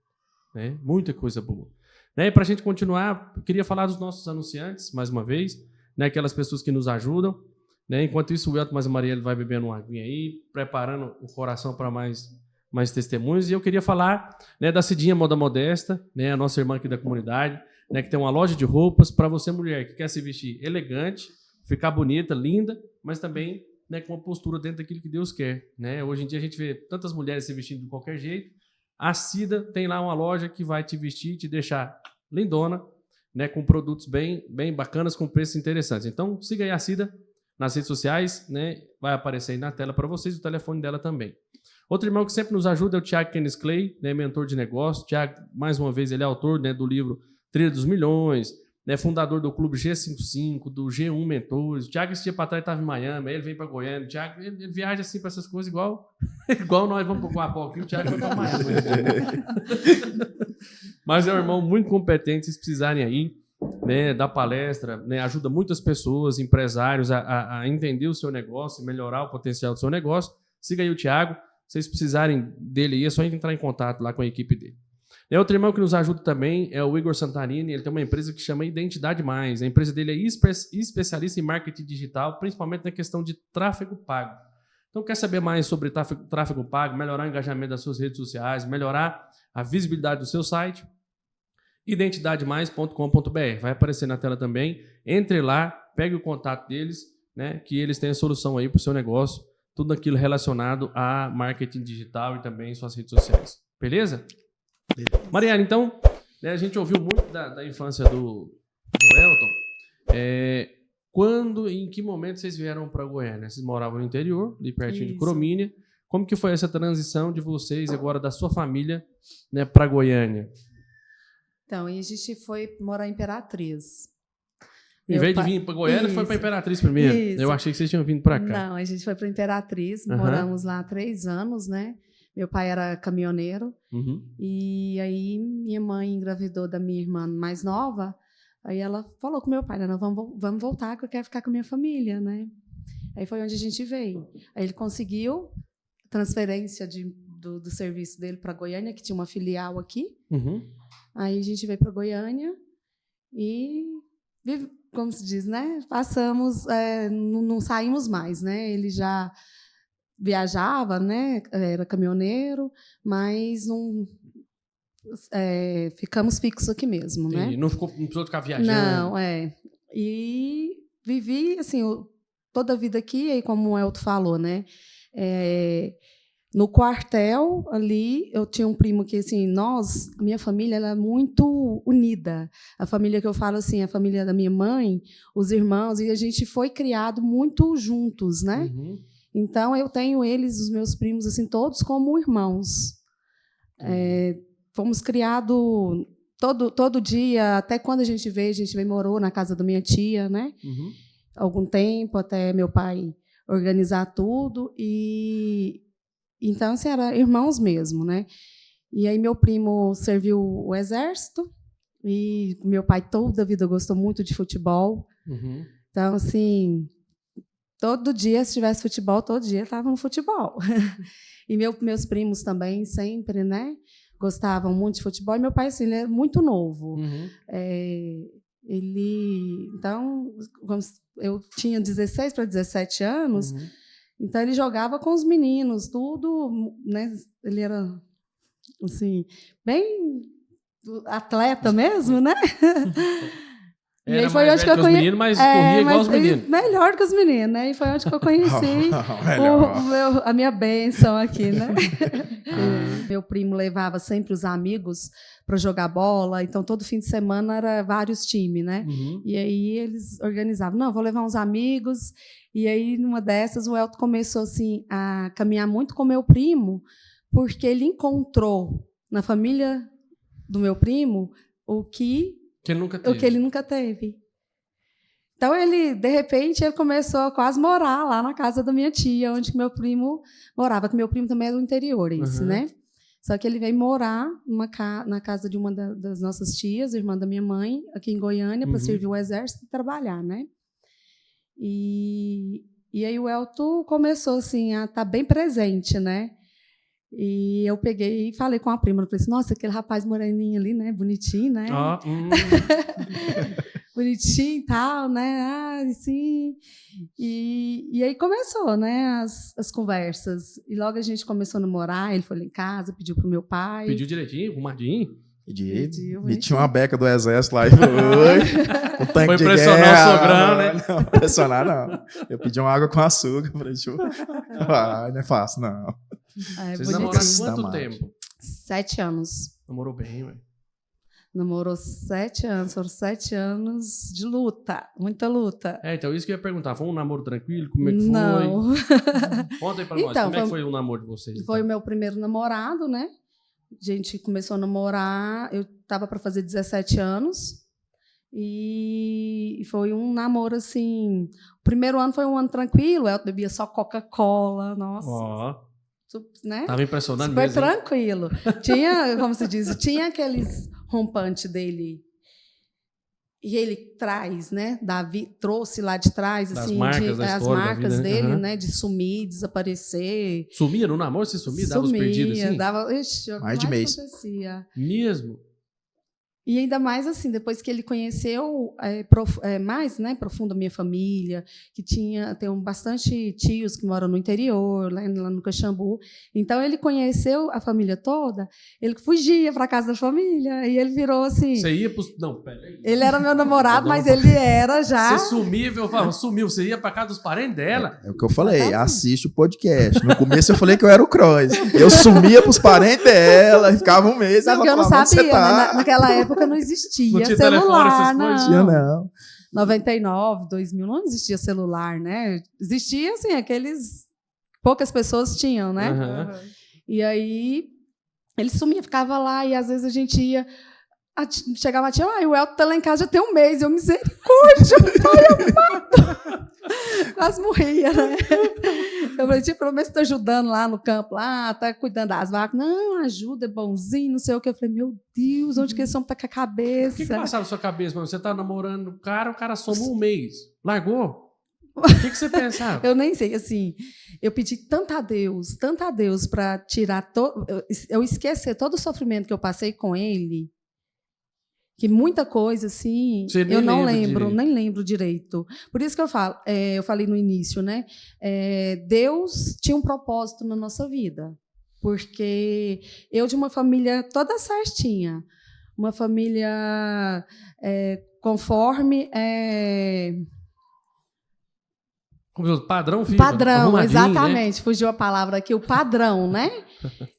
Né? Muita coisa boa. Né? E para a gente continuar, eu queria falar dos nossos anunciantes, mais uma vez, né? Aquelas pessoas que nos ajudam. Né? Enquanto isso, o Elton mais a Marielle vai bebendo uma aguinha aí, preparando o coração para mais testemunhos. E eu queria falar, né, da Cidinha Moda Modesta, né, a nossa irmã aqui da comunidade, né, que tem uma loja de roupas para você, mulher, que quer se vestir elegante, ficar bonita, linda, mas também, né, com uma postura dentro daquilo que Deus quer. Né? Hoje em dia a gente vê tantas mulheres se vestindo de qualquer jeito. A Cida tem lá uma loja que vai te vestir e te deixar lindona, né, com produtos bem bacanas, com preços interessantes. Então, siga aí a Cida nas redes sociais, né, vai aparecer aí na tela para vocês, o telefone dela também. Outro irmão que sempre nos ajuda é o Thiago Kenneth Clay, né, mentor de negócio. O Thiago, mais uma vez, ele é autor, né, do livro Trilha dos Milhões, né, fundador do Clube G55, do G1 Mentores. O Thiago, esse dia para trás, estava em Miami, aí ele vem para Goiânia. O Thiago, ele viaja assim para essas coisas igual nós vamos para o Guapó aqui, o Thiago vai para Miami. Mas é um irmão muito competente, se precisarem aí, né, da palestra, né, ajuda muitas pessoas, empresários, a entender o seu negócio, melhorar o potencial do seu negócio. Siga aí o Thiago. Se vocês precisarem dele aí, é só entrar em contato lá com a equipe dele. Outro irmão que nos ajuda também é o Igor Santarini. Ele tem uma empresa que chama Identidade Mais. A empresa dele é especialista em marketing digital, principalmente na questão de tráfego pago. Então, quer saber mais sobre tráfego pago, melhorar o engajamento das suas redes sociais, melhorar a visibilidade do seu site? identidademais.com.br. Vai aparecer na tela também. Entre lá, pegue o contato deles, né, que eles têm a solução aí para o seu negócio, tudo aquilo relacionado a marketing digital e também suas redes sociais. Beleza? Mariana, então, né, a gente ouviu muito da infância do Elton. Quando e em que momento vocês vieram para Goiânia? Vocês moravam no interior, ali pertinho de Cromínia. Como que foi essa transição de vocês, agora da sua família, né, para Goiânia? Então, e a gente foi morar em Imperatriz. Em vez de vir para Goiânia, foi para Imperatriz primeiro. Isso. Eu achei que vocês tinham vindo para cá. Não, a gente foi para Imperatriz, moramos lá 3 anos, né? Meu pai era caminhoneiro. E aí minha mãe engravidou da minha irmã mais nova. Aí ela falou com meu pai, né, vamos voltar que eu quero ficar com a minha família, né? Aí foi onde a gente veio. Aí ele conseguiu transferência do serviço dele para Goiânia, que tinha uma filial aqui. Aí a gente veio para Goiânia e, como se diz, né? Passamos, não saímos mais, né? Ele já viajava, né? Era caminhoneiro, mas não ficamos fixos aqui mesmo, né? E não precisou ficar viajando? Não, E vivi assim toda a vida aqui, aí como o Elton falou, né? No quartel ali, eu tinha um primo que, assim, a minha família, ela é muito unida. A família que eu falo, assim, a família da minha mãe, os irmãos, e a gente foi criado muito juntos, né? Então, eu tenho eles, os meus primos, assim, todos como irmãos. Fomos criados todo dia, até quando a gente veio morou na casa da minha tia, né? Algum tempo, até meu pai organizar tudo, então, assim, eram irmãos mesmo, né? E aí meu primo serviu o exército, E meu pai toda a vida gostou muito de futebol. Uhum. Então, assim, todo dia, se tivesse futebol, todo dia estava no futebol. E meus primos também, sempre, né? Gostavam muito de futebol. E meu pai, assim, ele é muito novo. Uhum. Então, eu tinha 16 para 17 anos, Uhum. então ele jogava com os meninos, tudo, né? Ele era, assim, bem atleta mesmo, né? E Era aí foi mais onde velho que eu que os conheci. meninos, mas corria igual os meninos. Melhor que os meninos, né? E foi onde que eu conheci a minha bênção aqui, né? Meu primo levava sempre os amigos para jogar bola, então todo fim de semana era vários times, né? Uhum. E aí eles organizavam, não, vou levar uns amigos. E aí, numa dessas, o Elton começou assim, a caminhar muito com meu primo, porque ele encontrou na família do meu primo o que ele nunca teve. Então, de repente, ele começou a quase morar lá na casa da minha tia, onde que meu primo morava, que meu primo também é do interior, né? Só que ele veio morar na casa de uma das nossas tias, irmã da minha mãe, aqui em Goiânia, para servir o exército e trabalhar, né? E aí o Elton começou assim, a estar bem presente, né? E eu peguei e falei com a prima, eu falei assim, nossa, aquele rapaz moreninho ali, né? Bonitinho, né? Bonitinho e tal, né? Sim. E aí começou, né? As conversas. E logo a gente começou a namorar, ele foi lá em casa, pediu pro meu pai. Pediu direitinho, arrumadinho? Pediu. Metia uma beca do exército lá e foi. O tanque foi de impressionar guerra, o sogrão, né? Não, impressionar não. Eu pedi uma água com açúcar. Falei, não é fácil, não. Vocês namoraram quanto tempo? 7 anos. Namorou bem, velho. Namorou 7 anos, foram 7 anos de luta, muita luta. Então isso que eu ia perguntar, foi um namoro tranquilo? Como é que foi? Não. Conta aí pra nós, como é que foi o namoro de vocês? Foi o meu primeiro namorado, né? A gente começou a namorar, eu estava para fazer 17 anos, e foi um namoro, assim... O primeiro ano foi um ano tranquilo, eu bebia só Coca-Cola, nossa... Né? Tava impressionando super mesmo. Super tranquilo. Tinha, como se diz, tinha aqueles rompantes dele. E ele traz, né? Davi trouxe lá de trás, das assim, marcas, as marcas dele, né? De sumir, desaparecer. Sumia no namoro? Você sumia? Dava os perdidos assim? Dava, mais de mês. Acontecia. Mesmo? E ainda mais assim, depois que ele conheceu mais, né, profundo a minha família, que tem bastante tios que moram no interior, lá no Caxambu. Então, ele conheceu a família toda, ele fugia para a casa da família, e ele virou assim... Você ia para os... Não, peraí. Ele era meu namorado, mas ele era já... Você sumia, eu falava, sumiu, você ia para casa dos parentes dela? É o que eu falei, assiste o podcast. No começo eu falei que eu era o Croix. Eu sumia para os parentes dela, ficava um mês, ela eu não falava, sabia, tá? naquela época não existia não tinha celular, telefone, essas coisas? Não. 99, 2000, não existia celular, né? Existia, assim, aqueles... Poucas pessoas tinham, né? E aí, ele sumia, ficava lá, e às vezes a gente ia... Chegava a tia, o Elton tá lá em casa já tem um mês. Eu, misericórdia, pai amado. Quase morria, né? Eu falei, tia, pelo menos tá ajudando lá no campo, lá, tá cuidando das vacas. Não, ajuda, é bonzinho, não sei o que. Eu falei, meu Deus, onde que esse homem tá com a cabeça? O que passava na sua cabeça, mano? Você tá namorando o cara somou um mês. Largou? O que você pensava? Eu nem sei, assim, eu pedi tanto a Deus para tirar eu esquecer todo o sofrimento que eu passei com ele, que muita coisa, assim, eu não lembro, nem lembro direito. Por isso que eu falo, eu falei no início, né? Deus tinha um propósito na nossa vida, porque eu de uma família toda certinha, uma família conforme... Padrão, filho. Padrão, exatamente. Né? Fugiu a palavra aqui, o padrão, né?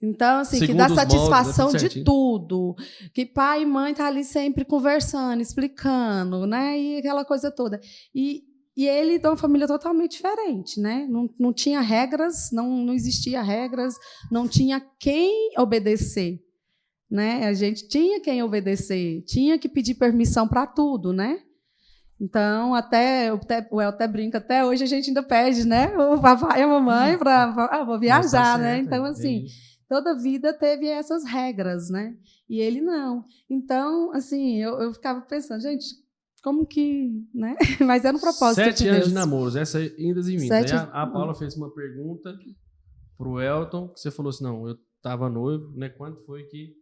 Então, assim, segundo que dá satisfação moldes, de tudo. Que pai e mãe tá ali sempre conversando, explicando, né? E aquela coisa toda. E ele de uma família totalmente diferente, né? Não tinha regras, não existia regras, não tinha quem obedecer, né? A gente tinha quem obedecer, tinha que pedir permissão para tudo, né? Então, o El até brinca, até hoje a gente ainda pede, né? O papai e a mamãe para vou viajar, né? Então, assim, toda vida teve essas regras, né? E ele não. Então, assim, eu ficava pensando, gente, como que, né? Mas era um propósito 7 de Deus. anos de namoro, essa indas e vindas. 7 Aí a Paula fez uma pergunta pro Elton, que você falou assim, não, eu tava noivo, né? Quando foi que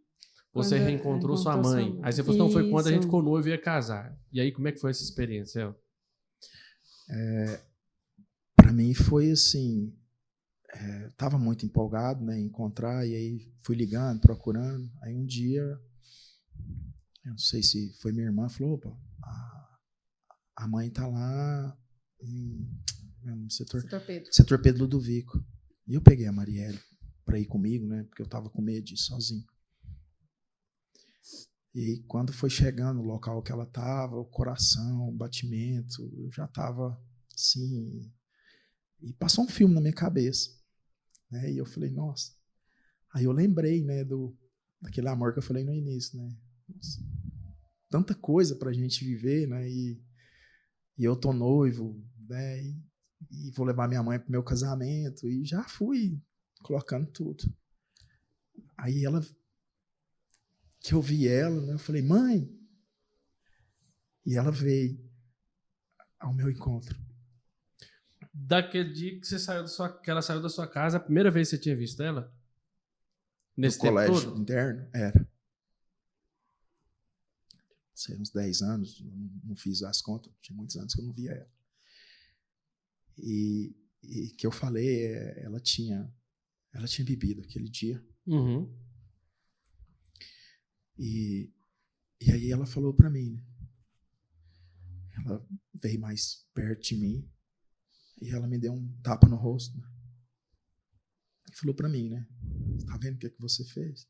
você reencontrou sua mãe? Aí você falou, não, foi quando a gente ficou noivo e ia casar. E aí, como é que foi essa experiência, Elton? Para mim foi assim, estava muito empolgado, né, em encontrar, e aí fui ligando, procurando. Aí um dia, eu não sei se foi minha irmã, falou, opa, a mãe está lá no setor Pedro Ludovico. E eu peguei a Marielle para ir comigo, né, porque eu estava com medo de ir sozinho. E quando foi chegando no local que ela estava, o coração, o batimento, eu já estava assim. E passou um filme na minha cabeça. Né? E eu falei, nossa. Aí eu lembrei, né, daquele amor que eu falei no início. Né? Nossa, tanta coisa para a gente viver, né? E eu tô noivo, né? E vou levar minha mãe para o meu casamento. E já fui colocando tudo. Aí que eu vi ela, né? Eu falei, mãe. E ela veio ao meu encontro. Daquele dia que que ela saiu da sua casa, a primeira vez que você tinha visto ela? Nesse tempo colégio todo? interno? Era. Sei, uns 10 anos, não fiz as contas, tinha muitos anos que eu não via ela. E que eu falei, ela tinha bebido aquele dia. Uhum. E aí ela falou para mim, né? Ela veio mais perto de mim e ela me deu um tapa no rosto, né? E falou para mim, né? Tá vendo o que você fez?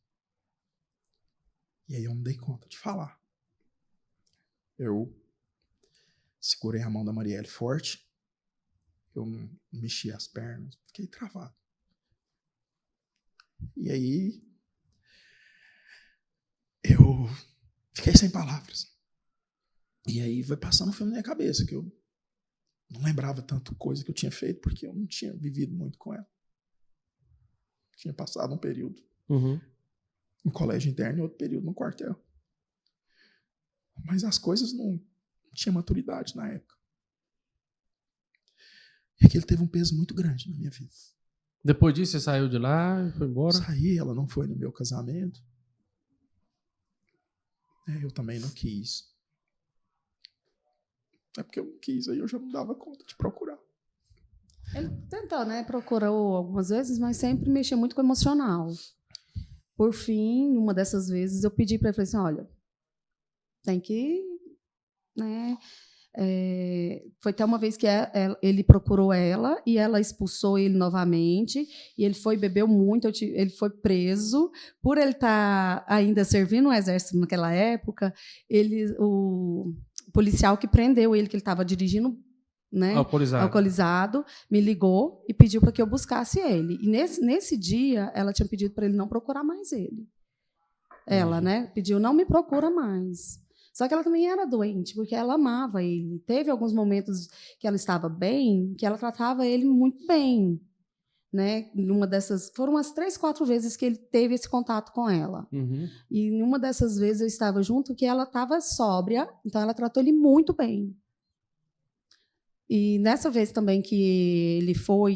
E aí eu não dei conta de falar. Eu segurei a mão da Marielle forte, eu mexi as pernas, fiquei travado. E aí eu fiquei sem palavras. E aí vai passando um filme na minha cabeça, que eu não lembrava tanto coisa que eu tinha feito, porque eu não tinha vivido muito com ela. Tinha passado um período no colégio interno e outro período no quartel. Mas as coisas não tinham maturidade na época. E aquilo teve um peso muito grande na minha vida. Depois disso, você saiu de lá e foi embora? Saí, ela não foi no meu casamento. Eu também não quis. É porque eu não quis, aí eu já não dava conta de procurar. Ele tentou, né? Procurou algumas vezes, mas sempre mexia muito com o emocional. Por fim, uma dessas vezes, eu pedi para ele, falei assim, olha, tem que, né? Foi até uma vez que ele procurou ela e ela expulsou ele novamente e ele foi, bebeu muito, ele foi preso. Por ele estar ainda servindo no exército naquela época, o policial que prendeu ele, que ele estava dirigindo, né, alcoolizado, me ligou e pediu para que eu buscasse ele. E nesse dia, ela tinha pedido para ele não procurar mais ele. Ela, né, pediu, não me procura mais. Só que ela também era doente, porque ela amava ele. Teve alguns momentos que ela estava bem, que ela tratava ele muito bem. Né? Numa dessas, foram umas 3, 4 vezes que ele teve esse contato com ela. E numa dessas vezes eu estava junto, que ela estava sóbria, então ela tratou ele muito bem. E nessa vez também que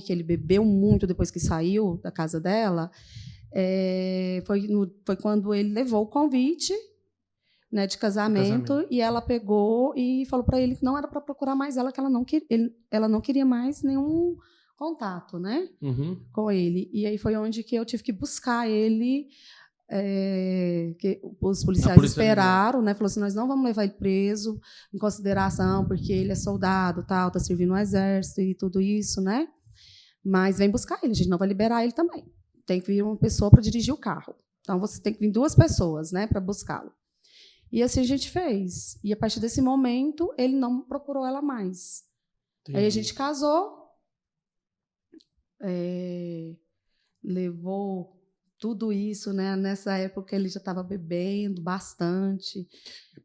ele bebeu muito depois que saiu da casa dela, foi quando ele levou o convite, né, de casamento, e ela pegou e falou para ele que não era para procurar mais ela, que ela não queria mais nenhum contato, né, com ele. E aí foi onde que eu tive que buscar ele, que os policiais esperaram, né, falou assim, nós não vamos levar ele preso em consideração, porque ele é soldado, tal, está servindo no exército e tudo isso, né, mas vem buscar ele, a gente não vai liberar ele também. Tem que vir uma pessoa para dirigir o carro. Então, você tem que vir 2 pessoas, né, para buscá-lo. E assim a gente fez. E a partir desse momento, ele não procurou ela mais. Entendi. Aí a gente casou, levou tudo isso, né? Nessa época ele já estava bebendo bastante.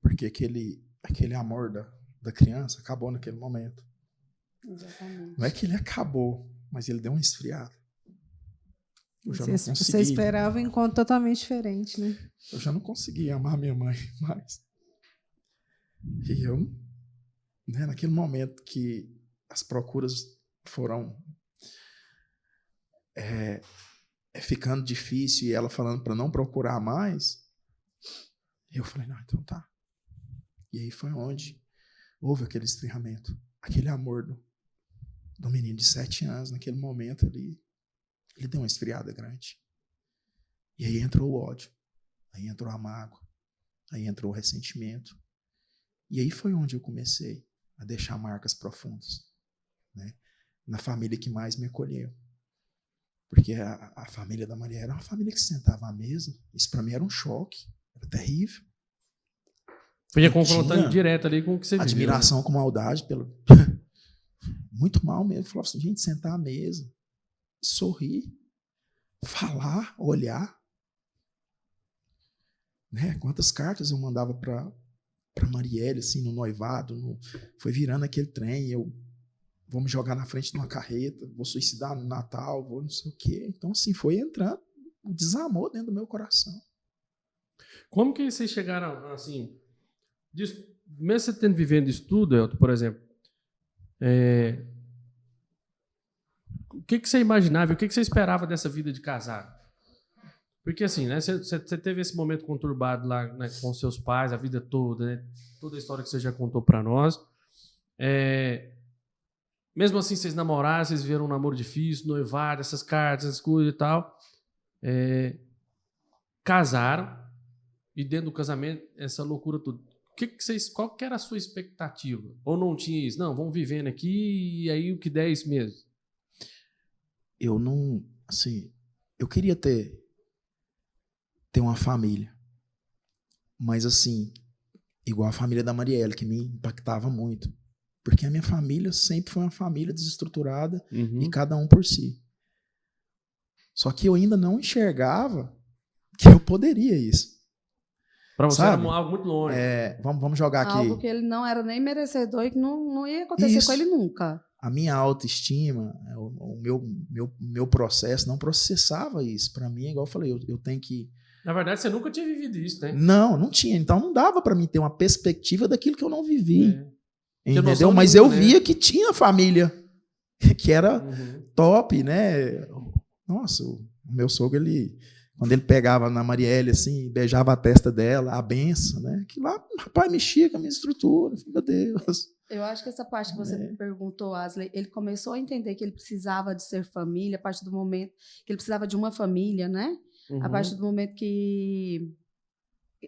Porque aquele amor da criança acabou naquele momento. Exatamente. Não é que ele acabou, mas ele deu uma esfriada. Eu já não conseguia. Você esperava um encontro totalmente diferente, né? Eu já não conseguia amar minha mãe mais. E eu, né, naquele momento que as procuras foram ficando difícil e ela falando para não procurar mais, eu falei, não, então tá. E aí foi onde houve aquele esfriamento, aquele amor do menino de 7 anos, naquele momento ele deu uma esfriada grande. E aí entrou o ódio, aí entrou a mágoa, aí entrou o ressentimento. E aí foi onde eu comecei a deixar marcas profundas, né? Na família que mais me acolheu. Porque a família da Maria era uma família que sentava à mesa. Isso para mim era um choque, era terrível. Foi confrontando direto ali com o que você viu. Admiração com maldade. Muito mal mesmo. Falava assim, gente, sentar à mesa, sorrir, falar, olhar. Né? Quantas cartas eu mandava para Marielle, assim, no noivado, foi virando aquele trem, vou me jogar na frente de uma carreta, vou suicidar no Natal, vou não sei o quê. Então, assim, foi entrando o desamor dentro do meu coração. Como que vocês chegaram, assim, mesmo você tendo vivendo isso tudo, Elton, por exemplo, o que você imaginava, o que você esperava dessa vida de casado? Porque assim, né, você teve esse momento conturbado lá, né, com seus pais, a vida toda, né, toda a história que você já contou para nós. Mesmo assim, vocês namoraram, vocês viveram um namoro difícil, noivado, essas cartas, essas coisas e tal. Casaram, e dentro do casamento, essa loucura toda. Qual que era a sua expectativa? Ou não tinha isso? Não, vamos vivendo aqui e aí o que der é isso mesmo. Eu não, assim, eu queria ter uma família, mas assim, igual a família da Marielle, que me impactava muito, porque a minha família sempre foi uma família desestruturada, e cada um por si. Só que eu ainda não enxergava que eu poderia isso. Para você era algo muito longe. Vamos jogar aqui. Algo que ele não era nem merecedor e que não ia acontecer isso. com ele nunca. A minha autoestima, o meu processo não processava isso. Para mim, igual eu falei, eu tenho que... Na verdade, você nunca tinha vivido isso, né? Não tinha. Então, não dava para mim ter uma perspectiva daquilo que eu não vivi. Entendeu? Mas eu via que tinha família que era top, né? Nossa, o meu sogro, quando ele pegava na Marielle, assim, beijava a testa dela, a benção, né? Que lá, rapaz, mexia com a minha estrutura. Meu Deus. Eu acho que essa parte que você perguntou, Asley, ele começou a entender que ele precisava de ser família a partir do momento que ele precisava de uma família, né? A partir do momento que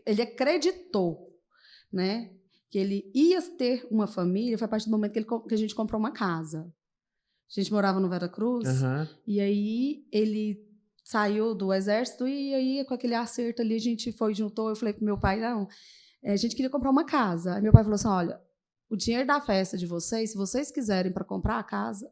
ele acreditou, né, que ele ia ter uma família, foi a partir do momento que a gente comprou uma casa. A gente morava no Veracruz, e aí ele saiu do exército, e aí com aquele acerto ali a gente juntou, eu falei pro meu pai, não, a gente queria comprar uma casa. Aí meu pai falou assim, olha, o dinheiro da festa de vocês, se vocês quiserem para comprar a casa,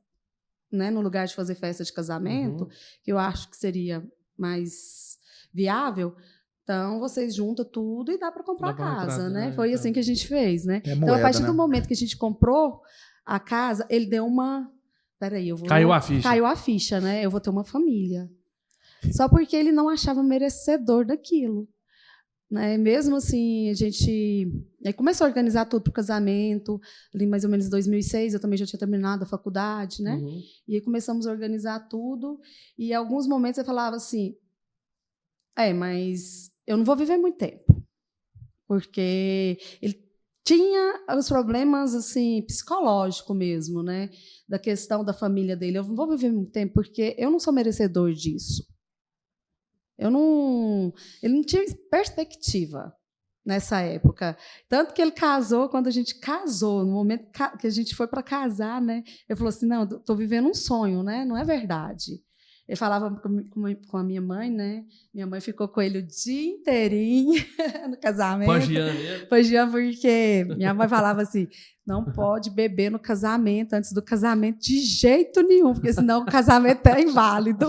né, no lugar de fazer festa de casamento, que eu acho que seria mais viável, então vocês juntam tudo e dá para comprar a casa, né? Foi assim que a gente fez, né? Então, a partir do momento que a gente comprou a casa, ele deu uma... Peraí, Caiu a ficha. Caiu a ficha, né? Eu vou ter uma família. Só porque ele não achava merecedor daquilo. Né? Mesmo assim, a gente começou a organizar tudo para o casamento, ali mais ou menos em 2006, eu também já tinha terminado a faculdade, né? E aí começamos a organizar tudo, e em alguns momentos eu falava assim, mas eu não vou viver muito tempo, porque ele tinha os problemas assim, psicológicos mesmo, né? Da questão da família dele, eu não vou viver muito tempo, porque eu não sou merecedor disso. Ele não tinha perspectiva nessa época. Tanto que ele casou, quando a gente casou, no momento que a gente foi para casar, né? Ele falou assim, não, estou vivendo um sonho, né? Não é verdade. Ele falava com a minha mãe, né? Minha mãe ficou com ele o dia inteirinho no casamento. Pagiando, porque minha mãe falava assim, não pode beber no casamento, antes do casamento, de jeito nenhum, porque senão o casamento é inválido.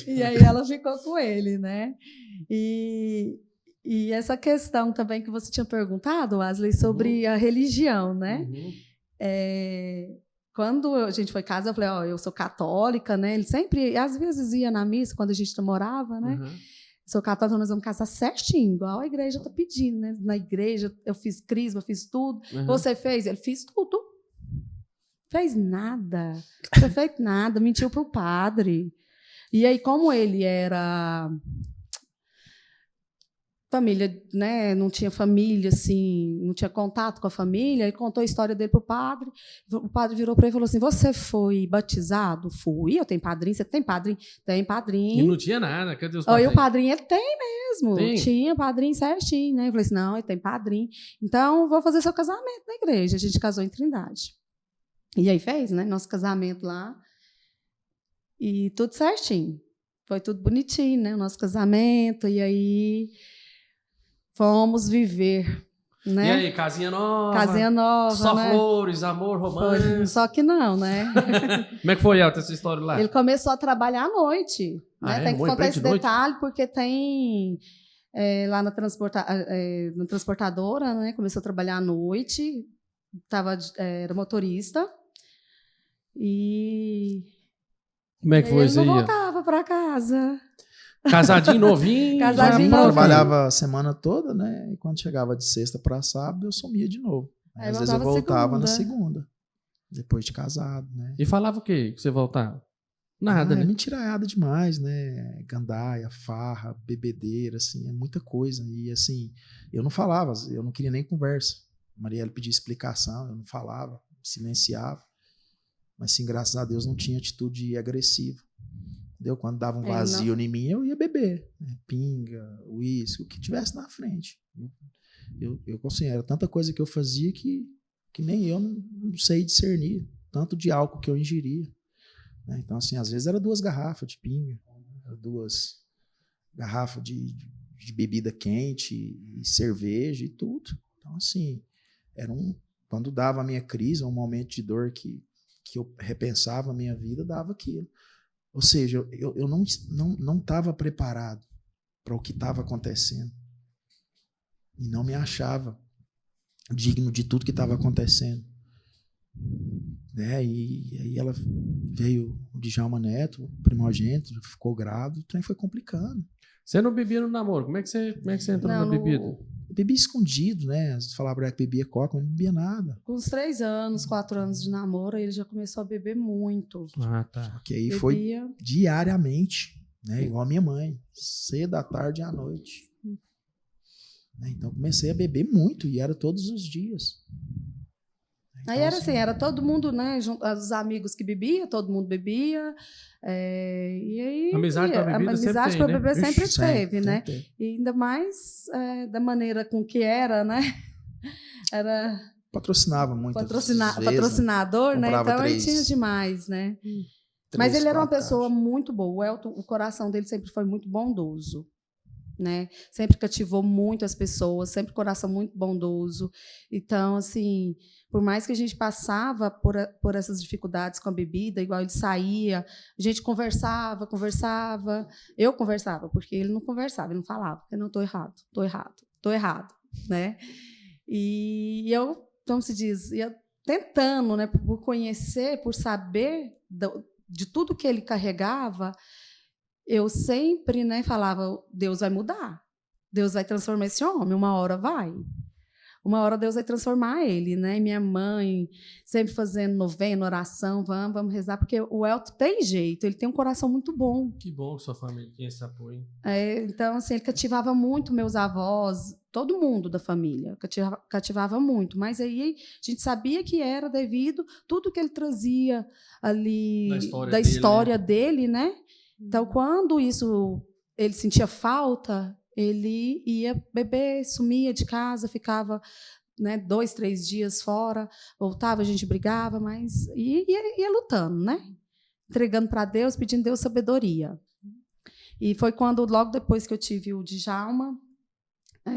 E aí ela ficou com ele, né? E essa questão também que você tinha perguntado, Asley, sobre a religião, né? quando a gente foi casar, eu falei, ó, eu sou católica, né? Ele sempre, às vezes, ia na missa quando a gente namorava, né? Sou católica, nós vamos casar certinho, igual a igreja está pedindo, né? Na igreja, eu fiz crisma, fiz tudo. Você fez? Ele fez tudo. Fez nada. Não tinha feito nada, mentiu para o padre. E aí, como ele era... família, né? Não tinha família, assim, não tinha contato com a família. Ele contou a história dele para o padre. O padre virou para ele e falou assim: você foi batizado? Fui. Eu tenho padrinho. Você tem padrinho? Tem padrinho. E não tinha nada. Cadê os padrinhos? padrinhos? O padrinho, ele tem mesmo. Tem? Tinha padrinho certinho, né? Eu falei assim: não, ele tem padrinho. Então, vou fazer seu casamento na igreja. A gente casou em Trindade. E aí fez, né? Nosso casamento lá. E tudo certinho. Foi tudo bonitinho, né? O nosso casamento. E aí... fomos viver, né? E aí, casinha nova? Casinha nova, só né? flores, amor, romance. Foi, só que não, né? Como é que foi, Elton, essa história lá? Ele começou a trabalhar à noite. Né? Tem que contar esse detalhe, porque tem lá na transportadora, né? Começou a trabalhar à noite, era motorista. E... como é que foi isso aí? Ele não voltava para casa. Casadinho novinho. Casadinho novinho. Trabalhava a semana toda, né? E quando chegava de sexta para sábado, eu sumia de novo. Às vezes eu voltava na segunda, depois de casado, né? E falava o quê que você voltava? Nada, né? É mentiraiada demais, né? Gandaia, farra, bebedeira, assim, é muita coisa. E assim, eu não falava, eu não queria nem conversa. A Marielle pedia explicação, eu não falava, silenciava. Mas sim, graças a Deus não tinha atitude agressiva. Entendeu? Quando dava um vazio em mim, eu ia beber. Né? Pinga, uísque, o que tivesse na frente. Eu assim, era tanta coisa que eu fazia que nem eu não sei discernir. Tanto de álcool que eu ingeria. Né? Então, assim, às vezes era 2 garrafas de pinga, 2 garrafas de bebida quente e cerveja e tudo. Então, assim, quando dava a minha crise, um momento de dor que eu repensava a minha vida, dava aquilo. Ou seja, eu não estava preparado para o que estava acontecendo. E não me achava digno de tudo que estava acontecendo. Né? E aí ela veio, o Djalma Neto, primogênito, ficou grávido, então foi complicando. Você não bebia no namoro? Como é que você entrou na bebida? Eu bebia escondido, né? Falava pra ela que bebia coca, eu não bebia nada. Com uns 3 anos, 4 anos de namoro, ele já começou a beber muito. Ah, tá. Porque aí foi diariamente, né? Igual a minha mãe, cedo à tarde e à noite. Então comecei a beber muito e era todos os dias. Então, aí era assim, era todo mundo, né? Os amigos que bebia, todo mundo bebia. E aí, amizade para beber sempre teve, né? E ainda mais da maneira com que era, né? Era patrocinava muito. Patrocinador, né? Então ele tinha demais, né? Mas ele era uma pessoa muito boa. O Elton, o coração dele sempre foi muito bondoso. Né? Sempre cativou muito as pessoas, sempre coração muito bondoso. Então, assim, por mais que a gente passava por essas dificuldades com a bebida, igual ele saía, a gente conversava. Eu conversava, porque ele não conversava, ele não falava. Eu não estou errado, né? E eu, como se diz, ia tentando, né, por conhecer, por saber de tudo que ele carregava. Eu sempre, né, falava, Deus vai mudar, Deus vai transformar esse homem, uma hora Deus vai transformar ele, né? E minha mãe sempre fazendo novena, oração, vamos rezar, porque o Elton tem jeito, ele tem um coração muito bom. Que bom que sua família tem esse apoio. Então, assim, ele cativava muito meus avós, todo mundo da família, cativava muito, mas aí a gente sabia que era devido tudo que ele trazia ali da história dele, né? Então, quando ele sentia falta, ele ia beber, sumia de casa, ficava, né, 2, 3 dias fora, voltava, a gente brigava, mas ia lutando, né? Entregando para Deus, pedindo a Deus sabedoria. E foi quando, logo depois que eu tive o Djalma, a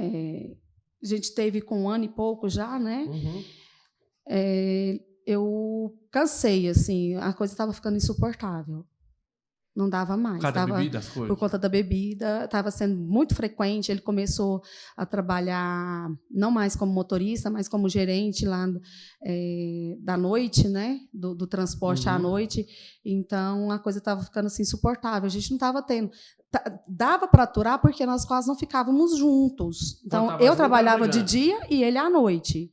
gente teve com 1 ano e pouco já, né? Uhum. Eu cansei, assim, a coisa estava ficando insuportável. Não dava mais. Por causa da bebida, as coisas? Por conta da bebida, estava sendo muito frequente. Ele começou a trabalhar não mais como motorista, mas como gerente lá da noite, né? Do transporte à noite. Então, a coisa estava ficando assim, insuportável. A gente não estava tendo... Dava para aturar porque nós quase não ficávamos juntos. Então, eu trabalhava de dia e ele à noite.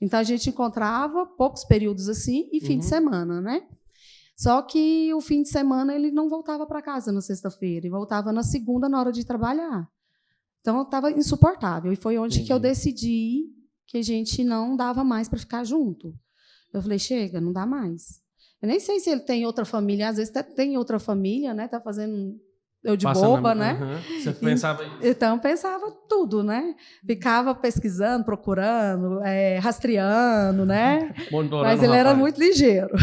Então, a gente encontrava poucos períodos assim e fim de semana, né? Só que o fim de semana ele não voltava para casa na sexta-feira, ele voltava na segunda na hora de trabalhar. Então, estava insuportável. E foi onde que eu decidi que a gente não dava mais para ficar junto. Eu falei, chega, não dá mais. Eu nem sei se ele tem outra família, às vezes tem outra família, né? Está fazendo eu de boba, né? Você pensava isso? Então, pensava tudo, né? Ficava pesquisando, procurando, rastreando, né? Mas ele era muito ligeiro.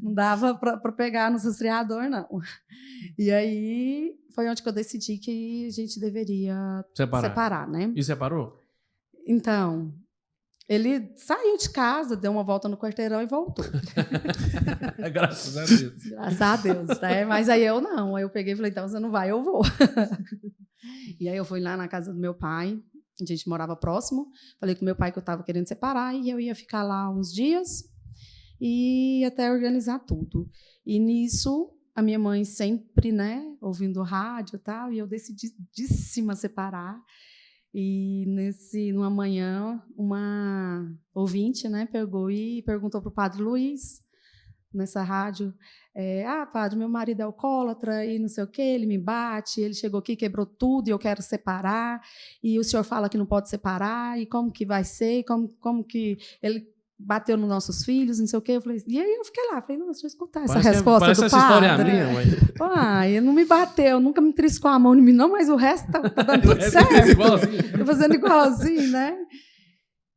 Não dava para pegar no rastreador, não. E aí, foi onde que eu decidi que a gente deveria separar, né? E separou? Então, ele saiu de casa, deu uma volta no quarteirão e voltou. Graças a Deus. Graças a Deus, né? Mas aí eu não. Aí eu peguei e falei, então você não vai, eu vou. E aí eu fui lá na casa do meu pai, a gente morava próximo. Falei com meu pai que eu estava querendo separar e eu ia ficar lá uns dias e até organizar tudo. E nisso, a minha mãe sempre, né, ouvindo rádio e tal, e eu decididíssima separar. E numa manhã, uma ouvinte, né, pegou e perguntou para o padre Luiz, nessa rádio, padre, meu marido é alcoólatra e não sei o quê, ele me bate, ele chegou aqui, quebrou tudo e eu quero separar, e o senhor fala que não pode separar, e como que vai ser, como que ele bateu nos nossos filhos, não sei o quê. Eu falei, e aí eu fiquei lá, falei, nossa, deixa eu escutar essa resposta do padre. Essa história é a minha, mãe. Pai, ele não me bateu, nunca me triscou a mão em mim, não, mas o resto tá dando tudo certo. Tô fazendo igualzinho, né?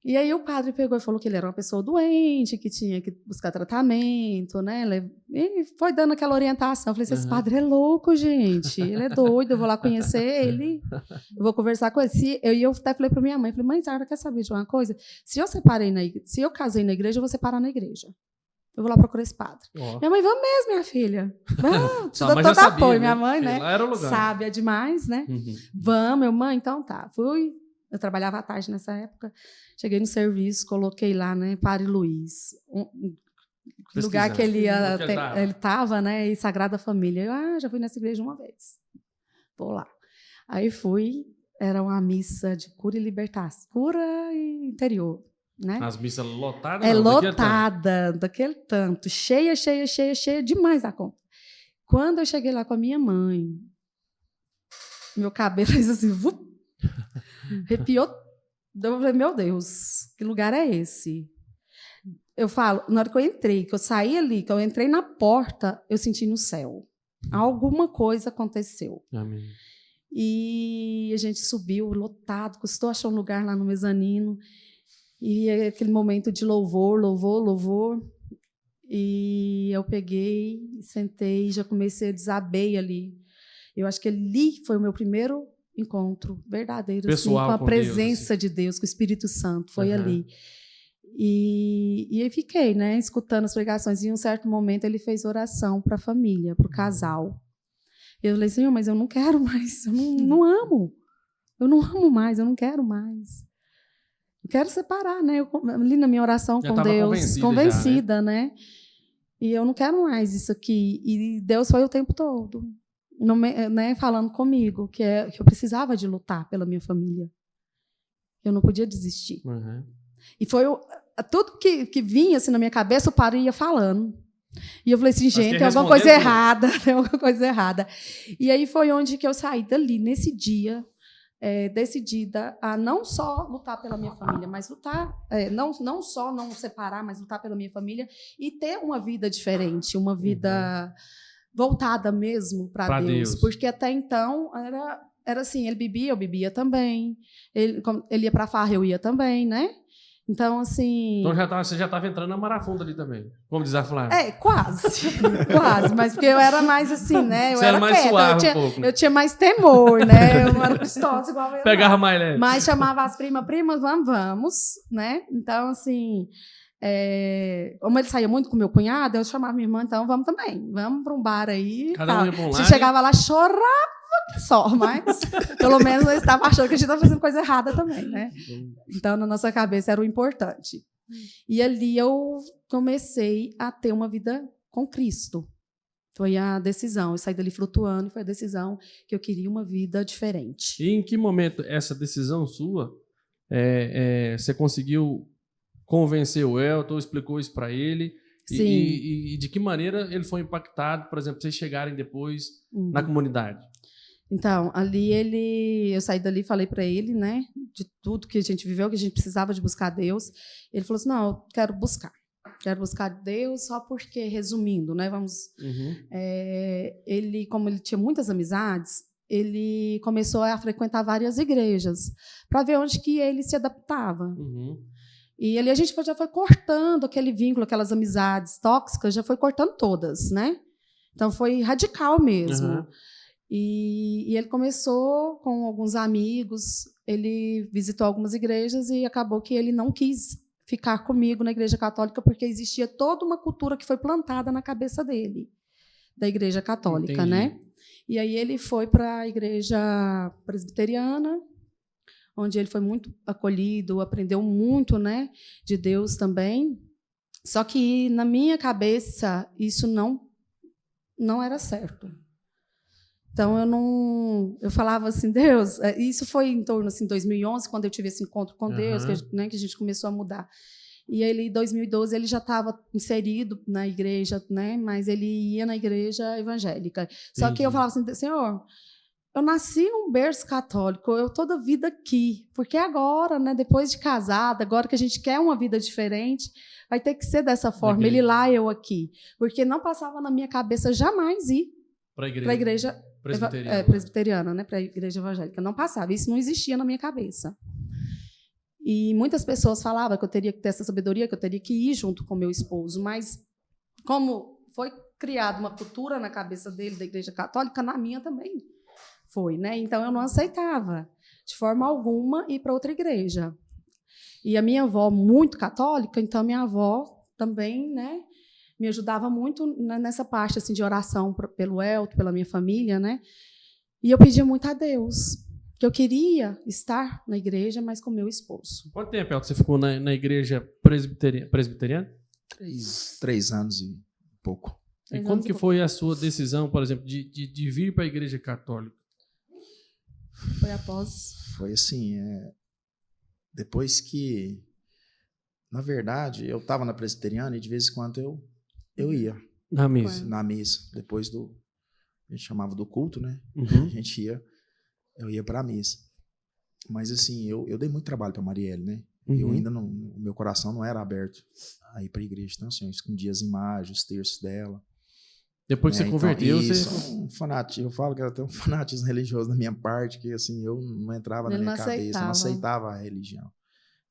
E aí o padre pegou e falou que ele era uma pessoa doente, que tinha que buscar tratamento, né? E foi dando aquela orientação. Eu falei, esse padre é louco, gente. Ele é doido, eu vou lá conhecer ele, eu vou conversar com ele. E eu até falei para minha mãe, falei, mãe, a senhora quer saber de uma coisa? Se eu casei na igreja, eu vou separar na igreja. Eu vou lá procurar esse padre. Minha mãe, vamos mesmo, minha filha. Vamos, te dou todo apoio. Minha mãe, né? Sábia demais, né? Vamos, meu mãe, então tá. Fui. Eu trabalhava à tarde nessa época. Cheguei no serviço, coloquei lá, né, Padre Luiz, lugar que ele estava, né, e Sagrada Família. Eu já fui nessa igreja uma vez. Vou lá. Aí fui, era uma missa de cura e libertação, cura e interior, né? As missas lotadas? Lotada, daquele tanto, cheia demais da conta. Quando eu cheguei lá com a minha mãe, meu cabelo fez assim, arrepiou. Eu falei, meu Deus, que lugar é esse? Eu falo, na hora que eu entrei, que eu saí ali, que eu entrei na porta, eu senti no céu. Alguma coisa aconteceu. Amém. E a gente subiu, lotado, custou achar um lugar lá no mezanino. E aquele momento de louvor. E eu peguei, sentei, já comecei a desabei ali. Eu acho que ali foi o meu primeiro encontro verdadeiro pessoal, assim, com a presença de Deus, com o Espírito Santo, foi ali. E aí fiquei, né, escutando as pregações. E em um certo momento ele fez oração para a família, para o casal. Eu falei, Senhor, mas eu não quero mais, eu não amo. Eu não amo mais, eu não quero mais. Eu quero separar, né? Eu ali na minha oração com Deus, convencida, já, né? E eu não quero mais isso aqui. E Deus foi o tempo todo. Né, falando comigo que eu precisava de lutar pela minha família. Eu não podia desistir. E foi tudo que vinha assim, na minha cabeça, o padre ia falando. E eu falei assim, gente, tem alguma coisa errada, tem alguma coisa errada. E aí foi onde que eu saí dali, nesse dia, decidida a não só lutar pela minha família, mas lutar, não só não separar, mas lutar pela minha família e ter uma vida diferente, uma vida voltada mesmo para Deus. Porque até então era assim, ele bebia, eu bebia também. Ele ia para a farra, eu ia também, né? Então, assim... Então você já estava entrando na marafunda ali também, como diz a Flávia. Quase. Quase, mas porque eu era mais assim, né? Você era mais suave um pouco. Eu tinha mais temor, né? Eu não era pistosa igual eu. Pegava mais leve. Mas chamava as primas, vamos, né? Então, assim... Como ele saía muito com meu cunhado, eu chamava minha irmã, então vamos também, vamos para um bar aí. Cada um ia pra um A gente lado. chegava lá, chorava só, mas pelo menos eu estava achando que a gente estava fazendo coisa errada também, né? Então, na nossa cabeça era o importante. E ali eu comecei a ter uma vida com Cristo. Foi a decisão, eu saí dali flutuando, e foi a decisão que eu queria uma vida diferente. E em que momento essa decisão sua, você conseguiu convencer o Elton, explicou isso para ele? Sim. E de que maneira ele foi impactado, por exemplo, vocês chegarem depois na comunidade? Então, ali eu saí dali e falei para ele, né, de tudo que a gente viveu, que a gente precisava de buscar Deus. Ele falou assim, não, eu quero buscar Deus só porque, resumindo, né, ele, como ele tinha muitas amizades, ele começou a frequentar várias igrejas para ver onde que ele se adaptava. E ali a gente já foi cortando aquele vínculo, aquelas amizades tóxicas, já foi cortando todas, né? Então foi radical mesmo. E ele começou com alguns amigos, ele visitou algumas igrejas e acabou que ele não quis ficar comigo na Igreja Católica porque existia toda uma cultura que foi plantada na cabeça dele, da Igreja Católica, Entendi. né? E aí ele foi para a Igreja Presbiteriana, onde ele foi muito acolhido, aprendeu muito, né, de Deus também. Só que na minha cabeça isso não era certo. Então eu falava assim, Deus, isso foi em torno assim 2011, quando eu tive esse encontro com Deus, que a gente começou a mudar. E ele, em 2012, ele já estava inserido na igreja, né? Mas ele ia na igreja evangélica. Só que eu falava assim, Senhor, eu nasci num berço católico, eu toda a vida aqui, porque agora, né, depois de casada, agora que a gente quer uma vida diferente, vai ter que ser dessa forma, ele lá, eu aqui. Porque não passava na minha cabeça jamais ir para a igreja presbiteriana, né, para a igreja evangélica. Não passava, isso não existia na minha cabeça. E muitas pessoas falavam que eu teria que ter essa sabedoria, que eu teria que ir junto com meu esposo, mas como foi criada uma cultura na cabeça dele da igreja católica, na minha também foi, né? Então eu não aceitava de forma alguma ir para outra igreja. E a minha avó, muito católica, então minha avó também, né, me ajudava muito nessa parte assim de oração pelo Elton, pela minha família, né? E eu pedia muito a Deus que eu queria estar na igreja, mas com meu esposo. Quanto tempo, Elton, você ficou na igreja presbiteriana? 3 anos e pouco. E como que foi a sua decisão, por exemplo, de vir para a igreja católica? Foi após... Foi assim, depois que, na verdade, eu estava na presbiteriana e de vez em quando eu ia. Na missa? Na missa, depois a gente chamava do culto, né? Eu ia para a missa. Mas assim, eu dei muito trabalho para Marielle, né? Eu ainda não, o meu coração não era aberto a ir para a igreja. Então assim, eu escondia as imagens, os terços dela. Depois que você converteu, isso, você... um fanatismo. Eu falo que era até um fanatismo religioso da minha parte, que assim, eu não entrava na minha cabeça, eu não aceitava a religião.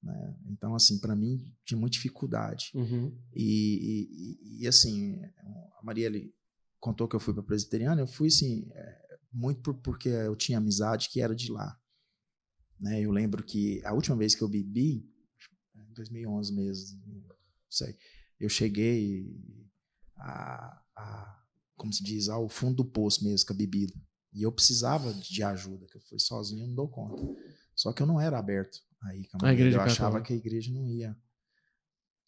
Né? Então, assim, para mim, tinha muita dificuldade. E assim, a Marielle contou que eu fui para a presbiteriana, eu fui, assim, muito porque eu tinha amizade que era de lá. Né? Eu lembro que a última vez que eu bebi, em 2011 mesmo, não sei, eu cheguei como se diz, ao fundo do poço mesmo com a bebida. E eu precisava de ajuda, que eu fui sozinho, eu não dou conta. Só que eu não era aberto aí. Eu achava que a igreja não ia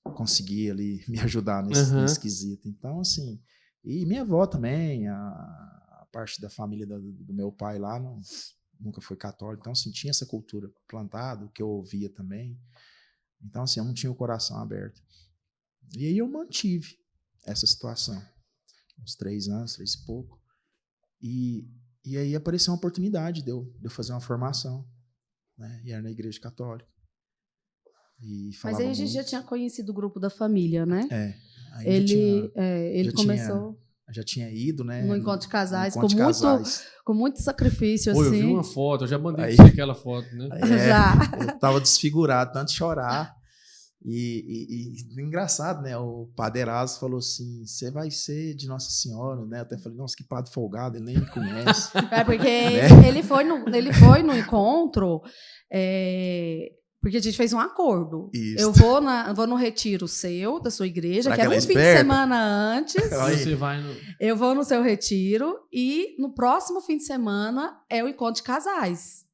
conseguir ali me ajudar nesse quesito. Então, assim, e minha avó também, a parte da família do meu pai lá nunca foi católica. Então, assim, tinha essa cultura plantada, que eu ouvia também. Então, assim, eu não tinha o coração aberto. E aí eu mantive essa situação. Uns 3 anos, 3 e pouco. E aí apareceu uma oportunidade de eu fazer uma formação. Né? E era na igreja católica. Mas aí a gente já tinha conhecido o grupo da família, né? Aí ele começou... Já tinha ido, né? No encontro de casais, com muito sacrifício, assim. Eu vi uma foto, eu já mandei pra você aquela foto, né? Já. Eu tava desfigurado, tanto chorar. E engraçado, né? O Padre Eraso falou assim: você vai ser de Nossa Senhora, né? Eu até falei, nossa, que padre folgado, ele nem me conhece. Porque né? ele foi no encontro Porque a gente fez um acordo. Isso. Eu vou no retiro seu, da sua igreja, Será que era que ela um é fim de esperta? semana antes. Você vai no... Eu vou no seu retiro e no próximo fim de semana é o encontro de casais.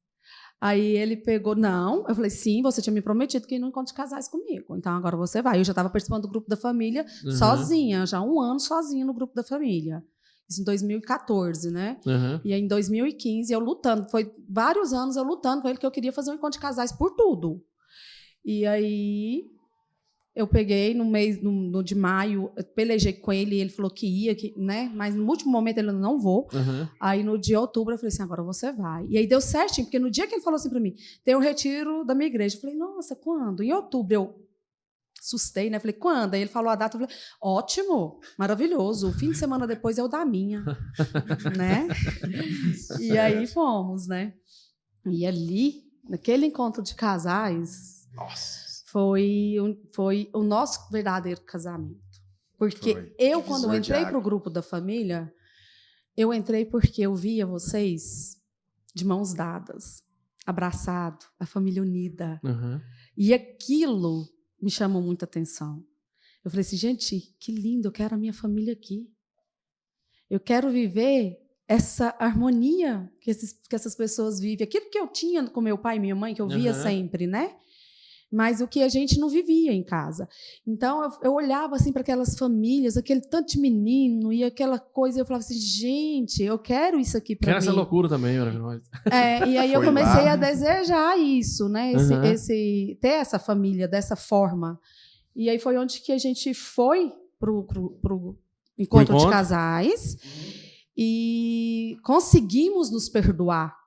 Aí ele pegou, não. Eu falei, sim, você tinha me prometido que ia no encontro de casais comigo. Então agora você vai. Eu já estava participando do grupo da família sozinha, já há 1 ano sozinha no grupo da família. Isso em 2014, né? E aí, em 2015, eu lutando. Foi vários anos eu lutando com ele que eu queria fazer um encontro de casais por tudo. E aí, eu peguei no mês no de maio, eu pelejei com ele, e ele falou que ia, né? Mas no último momento ele não vou. Aí, no dia de outubro, eu falei assim, agora você vai. E aí, deu certinho, porque no dia que ele falou assim para mim, tem um retiro da minha igreja. Eu falei, nossa, quando? Em outubro. Eu assustei, né? Falei, quando? Aí ele falou a data, eu falei, ótimo, maravilhoso. O fim de semana depois é o da minha, né? E aí fomos, né? E ali, naquele encontro de casais, foi o nosso verdadeiro casamento. Porque quando eu entrei para o grupo da família, eu entrei porque eu via vocês de mãos dadas, abraçado, a família unida. E aquilo me chamou muita atenção. Eu falei assim, gente, que lindo, eu quero a minha família aqui. Eu quero viver essa harmonia que essas pessoas vivem. Aquilo que eu tinha com meu pai e minha mãe, que eu via sempre, né? Mas o que a gente não vivia em casa. Então, eu olhava assim para aquelas famílias, aquele tanto de menino e aquela coisa, e eu falava assim, gente, eu quero isso aqui para mim. Quero essa loucura também, maravilhosa. E aí eu comecei a desejar isso, né? Ter essa família dessa forma. E aí foi onde que a gente foi pro encontro de casais e conseguimos nos perdoar.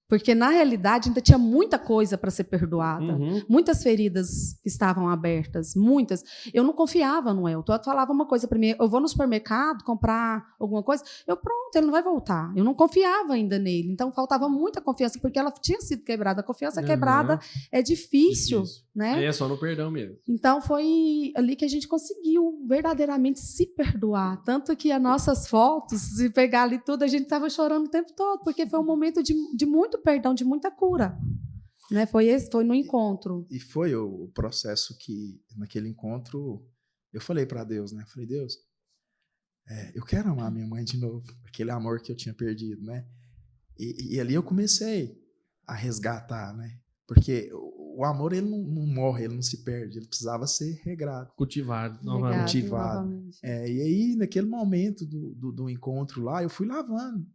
Porque, na realidade, ainda tinha muita coisa para ser perdoada. Muitas feridas estavam abertas, muitas. Eu não confiava no Elton. Eu falava uma coisa para mim, eu vou no supermercado comprar alguma coisa, pronto, ele não vai voltar. Eu não confiava ainda nele. Então, faltava muita confiança, porque ela tinha sido quebrada. A confiança quebrada é difícil. Né? É só no perdão mesmo. Então, foi ali que a gente conseguiu verdadeiramente se perdoar. Tanto que as nossas fotos, se pegar ali tudo, a gente estava chorando o tempo todo, porque foi um momento de muito perdão, de muita cura. Né? Foi no encontro. E foi o processo que, naquele encontro, eu falei para Deus, né? Falei, Deus, eu quero amar minha mãe de novo. Aquele amor que eu tinha perdido, né? E ali eu comecei a resgatar, né? Porque o amor, ele não morre, ele não se perde. Ele precisava ser regrado. Cultivado. Novamente. E aí, naquele momento do encontro lá, eu fui lavando,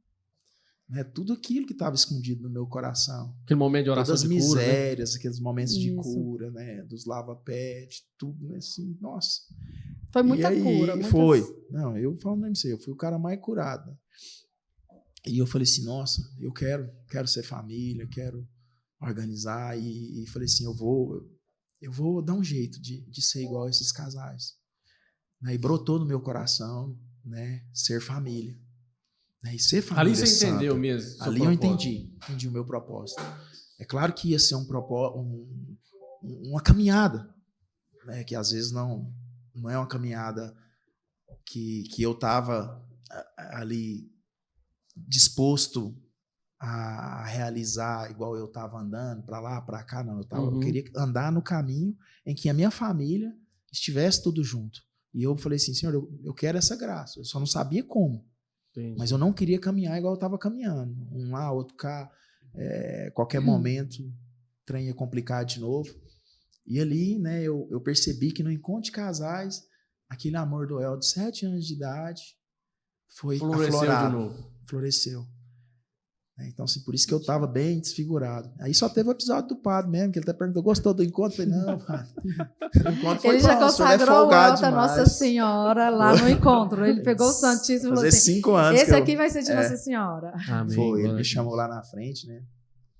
né, tudo aquilo que estava escondido no meu coração. Aquele momento de oração, todas as de cura, misérias, né? Aqueles momentos de cura, né? Dos lava-pés, tudo assim, nossa. Foi muita cura. Foi. Não, eu falando pra você, eu fui o cara mais curado. E eu falei assim, nossa, eu quero ser família, quero organizar. E falei assim, eu vou dar um jeito de ser igual a esses casais. Né? E brotou no meu coração, né, ser família. E ser família ali você santa, entendeu mesmo? Ali eu entendi o meu propósito. É claro que ia ser uma caminhada, né, que às vezes não é uma caminhada que eu estava ali disposto a realizar igual eu estava andando para lá, para cá, não. Eu queria andar no caminho em que a minha família estivesse tudo junto. E eu falei assim, Senhor, eu quero essa graça. Eu só não sabia como. Entendi. Mas eu não queria caminhar igual eu estava caminhando. Um lá, outro cá. Qualquer momento, o trem ia complicar de novo. E ali, né, eu percebi que no encontro de casais, aquele amor do El de 7 anos de idade foi aflorado. De novo. Floresceu. Então, assim, por isso que eu estava bem desfigurado. Aí só teve o episódio do padre mesmo, que ele até perguntou, gostou do encontro? Eu falei, não, padre. O encontro foi ele já consagrou o El da Nossa demais. Senhora lá no encontro. Ele pegou o Santíssimo e falou assim, 5 anos esse aqui vai ser de Nossa Senhora. Amém. Foi, ele me chamou lá na frente, né?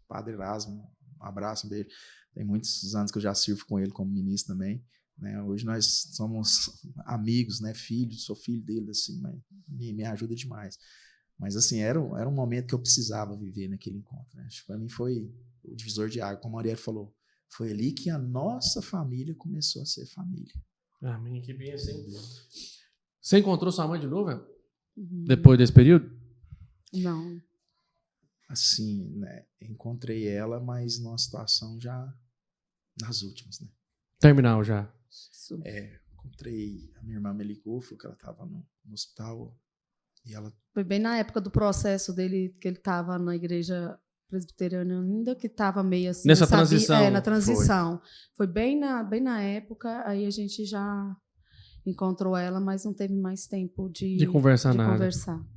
Padre Erasmo, um abraço, um beijo. Tem muitos anos que eu já sirvo com ele como ministro também. Né? Hoje nós somos amigos, né? Filhos, sou filho dele, assim, mas me ajuda demais. Mas, assim, era um momento que eu precisava viver naquele encontro. Né? Para mim foi o divisor de água, como a Marielle falou. Foi ali que a nossa família começou a ser família. Amém, que bem assim. Você encontrou sua mãe de novo, depois desse período? Não. Assim, né? Encontrei ela, mas numa situação já nas últimas, né? Terminal já. Encontrei, a minha irmã me ligou, falou que ela estava no hospital e ela... Foi bem na época do processo dele, que ele estava na igreja presbiteriana ainda, que estava meio assim... Nessa transição. Na transição. Foi bem na época, aí a gente já encontrou ela, mas não teve mais tempo de conversar nada. Conversar.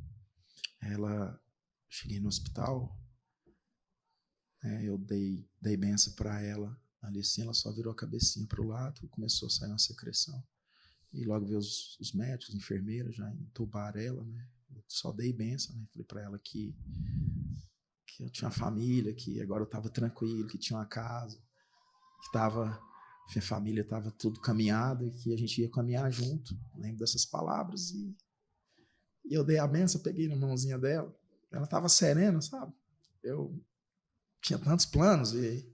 Cheguei no hospital, eu dei benção para ela, ali assim, ela só virou a cabecinha para o lado, começou a sair uma secreção. E logo veio os médicos, enfermeiras, já entubaram ela, né? Eu só dei benção, né? Falei para ela que eu tinha uma família, que agora eu estava tranquilo, que tinha uma casa, que minha família estava tudo caminhado e que a gente ia caminhar junto. Eu lembro dessas palavras e eu dei a benção, peguei na mãozinha dela. Ela estava serena, sabe? Eu tinha tantos planos e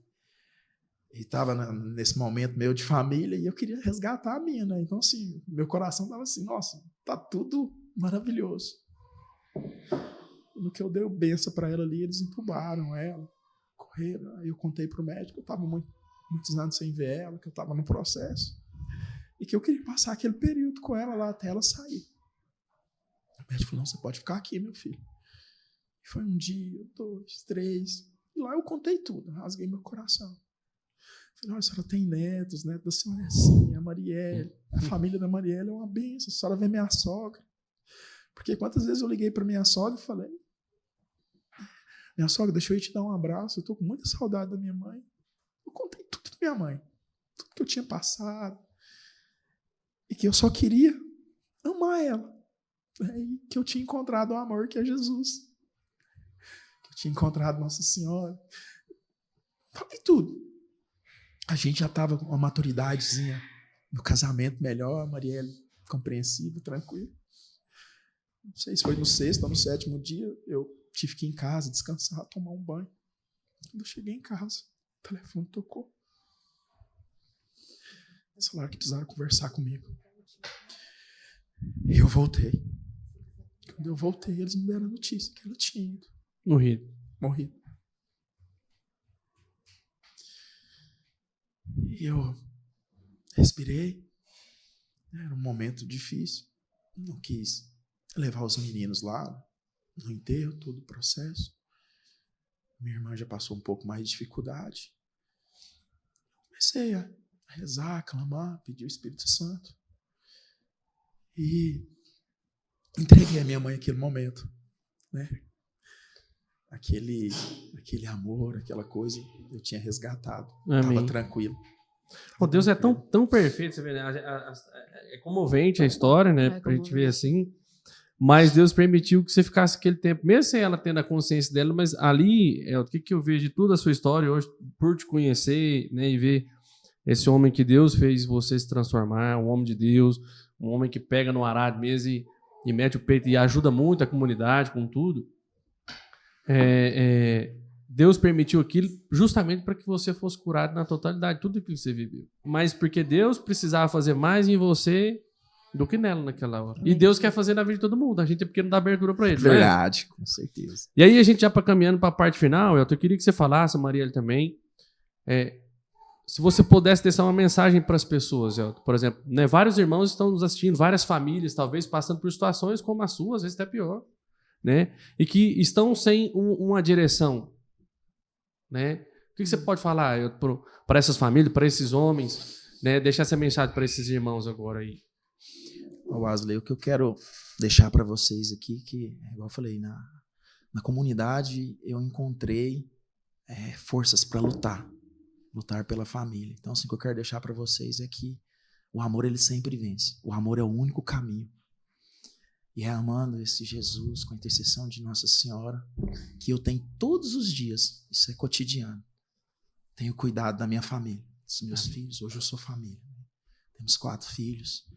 estava nesse momento meu de família e eu queria resgatar a minha, né? Então, assim, meu coração estava assim, nossa, tá tudo maravilhoso. No que eu dei o benção para ela ali, eles entubaram ela, correram. Aí eu contei pro médico que eu estava muitos anos sem ver ela, que eu estava no processo e que eu queria passar aquele período com ela lá até ela sair. O médico falou, não, você pode ficar aqui, meu filho. E foi 1 dia, 2, 3, e lá eu contei tudo, rasguei meu coração. Falei, olha, a senhora tem netos da senhora é assim, a Marielle, a família da Marielle é uma bênção, a senhora vê minha sogra. Porque quantas vezes eu liguei para minha sogra e falei, minha sogra, deixa eu ir te dar um abraço, eu estou com muita saudade da minha mãe. Eu contei tudo da minha mãe, tudo que eu tinha passado, e que eu só queria amar ela, e que eu tinha encontrado o amor que é Jesus, que eu tinha encontrado Nossa Senhora. Falei tudo. A gente já estava com uma maturidadezinha no casamento melhor, a Marielle compreensiva, tranquila. Não sei se foi no 6º ou no 7º dia, eu tive que ir em casa, descansar, tomar um banho. Quando eu cheguei em casa, o telefone tocou. Eles falaram que precisaram conversar comigo. E eu voltei. Quando eu voltei, eles me deram a notícia que ela tinha ido. Morrido. E eu respirei. Era um momento difícil. Não quis levar os meninos lá no enterro, todo o processo. Minha irmã já passou um pouco mais de dificuldade. Comecei a rezar, a clamar, pedir o Espírito Santo. E entreguei a minha mãe aquele momento, né? Aquele amor, aquela coisa, eu tinha resgatado. Estava tranquilo. Deus é tão perfeito, você vê, né? É comovente a história, né? Pra gente ver assim. Mas Deus permitiu que você ficasse aquele tempo, mesmo sem ela tendo a consciência dela, mas ali, o que eu vejo de toda a sua história hoje, por te conhecer, né, e ver esse homem que Deus fez você se transformar, um homem de Deus, um homem que pega no arado mesmo e mete o peito e ajuda muito a comunidade com tudo. Deus permitiu aquilo justamente para que você fosse curado na totalidade, tudo aquilo que você viveu. Mas porque Deus precisava fazer mais em você do que nela naquela hora. E Deus quer fazer na vida de todo mundo. A gente é porque não dá abertura para ele. Verdade, com certeza. E aí a gente já caminhando para a parte final, eu queria que você falasse, Marielle também, se você pudesse deixar uma mensagem para as pessoas, por exemplo, né, vários irmãos estão nos assistindo, várias famílias talvez passando por situações como a sua, às vezes até pior, né, e que estão sem uma direção, né? O que você pode falar para essas famílias, para esses homens, né, deixar essa mensagem para esses irmãos agora aí? Wesley, o que eu quero deixar para vocês aqui, que, igual eu falei, na comunidade eu encontrei forças para lutar pela família. Então, assim, o que eu quero deixar para vocês é que o amor, ele sempre vence. O amor é o único caminho. E é amando esse Jesus, com a intercessão de Nossa Senhora, que eu tenho todos os dias, isso é cotidiano, tenho cuidado da minha família, dos meus filhos. Hoje eu sou família. Temos 4 filhos.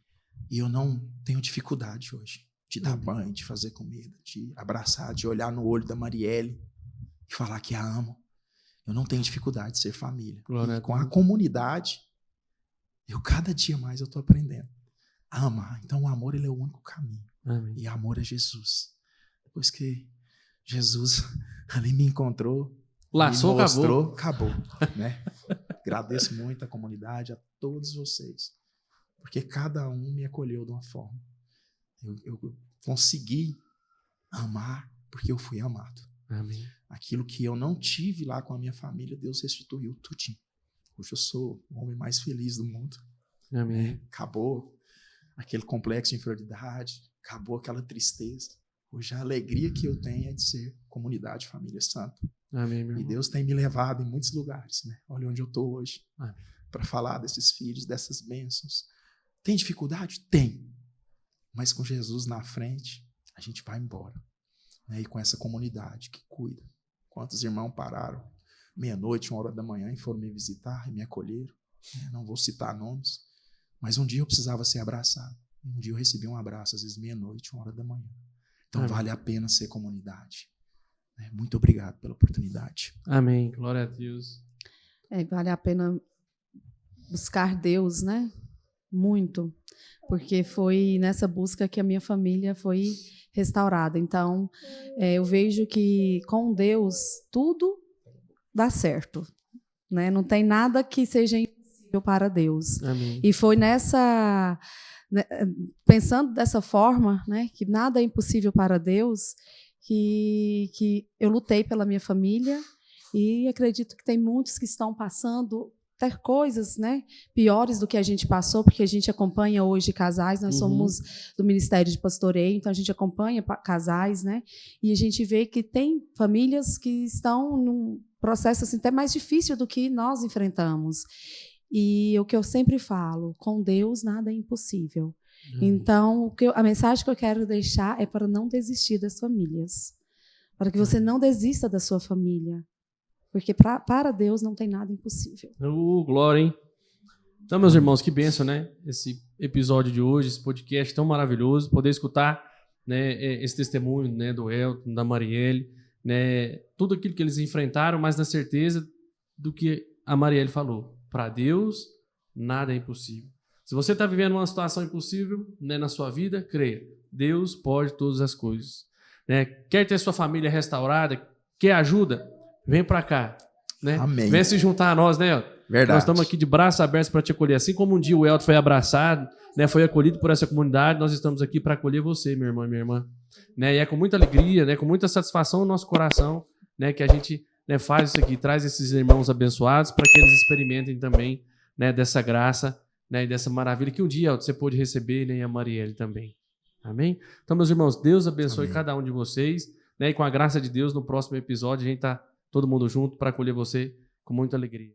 E eu não tenho dificuldade hoje de dar banho, de fazer comida, de abraçar, de olhar no olho da Marielle e falar que a amo. Eu não tenho dificuldade de ser família. E com a comunidade, cada dia mais eu estou aprendendo a amar. Então o amor, ele é o único caminho. Amém. E amor é Jesus. Depois que Jesus ali me encontrou, laçou, me mostrou, acabou, né? Agradeço muito a comunidade, a todos vocês, porque cada um me acolheu de uma forma. Eu consegui amar porque eu fui amado. Amém. Aquilo que eu não tive lá com a minha família, Deus restituiu tudinho. Hoje eu sou o homem mais feliz do mundo. Amém. Acabou aquele complexo de inferioridade, acabou aquela tristeza. Hoje a alegria que eu tenho é de ser comunidade, família santa. Amém, meu E irmão. Deus tem me levado em muitos lugares, né? Olha onde eu estou hoje, Amém. para falar desses filhos, dessas bênçãos. Tem dificuldade? Tem. Mas com Jesus na frente, a gente vai embora. Né? E com essa comunidade que cuida. Quantos irmãos pararam meia-noite, 1h da manhã, e foram me visitar e me acolheram. Não vou citar nomes, mas um dia eu precisava ser abraçado. Um dia eu recebi um abraço, às vezes meia-noite, 1h da manhã. Então Amém. vale a pena ser comunidade. Muito obrigado pela oportunidade. Amém. Glória a Deus. Vale a pena buscar Deus, né? Muito. Porque foi nessa busca que a minha família foi restaurada. Então, eu vejo que com Deus tudo dá certo. Né? Não tem nada que seja impossível para Deus. Amém. E foi pensando dessa forma, né, que nada é impossível para Deus, que eu lutei pela minha família e acredito que tem muitos que estão passando até coisas, né, piores do que a gente passou, porque a gente acompanha hoje casais, nós somos do Ministério de Pastoreio, então a gente acompanha casais, né, e a gente vê que tem famílias que estão num processo assim, até mais difícil do que nós enfrentamos. E o que eu sempre falo, com Deus nada é impossível. Então, a mensagem que eu quero deixar é para não desistir das famílias. Para que você não desista da sua família. Porque para Deus não tem nada impossível. Glória, hein? Então, meus irmãos, que bênção, né? Esse episódio de hoje, esse podcast tão maravilhoso. Poder escutar, né, esse testemunho, né, do Elton, da Marielle, né, tudo aquilo que eles enfrentaram, mas na certeza do que a Marielle falou. Para Deus, nada é impossível. Se você está vivendo uma situação impossível, né, na sua vida, creia. Deus pode todas as coisas. Né? Quer ter sua família restaurada? Quer ajuda? Vem para cá. Né? Amém. Vem se juntar a nós, né, Elton? Verdade. Nós estamos aqui de braços abertos para te acolher. Assim como um dia o Elton foi abraçado, né, foi acolhido por essa comunidade, nós estamos aqui para acolher você, meu irmão e minha irmã. Né? E é com muita alegria, né, com muita satisfação no nosso coração, né, que a gente, né, faz isso aqui, traz esses irmãos abençoados para que eles experimentem também, né, dessa graça, né, e dessa maravilha que um dia você pôde receber, né, e a Marielle também. Amém? Então, meus irmãos, Deus abençoe cada um de vocês, né, e com a graça de Deus, no próximo episódio, a gente está todo mundo junto para acolher você com muita alegria.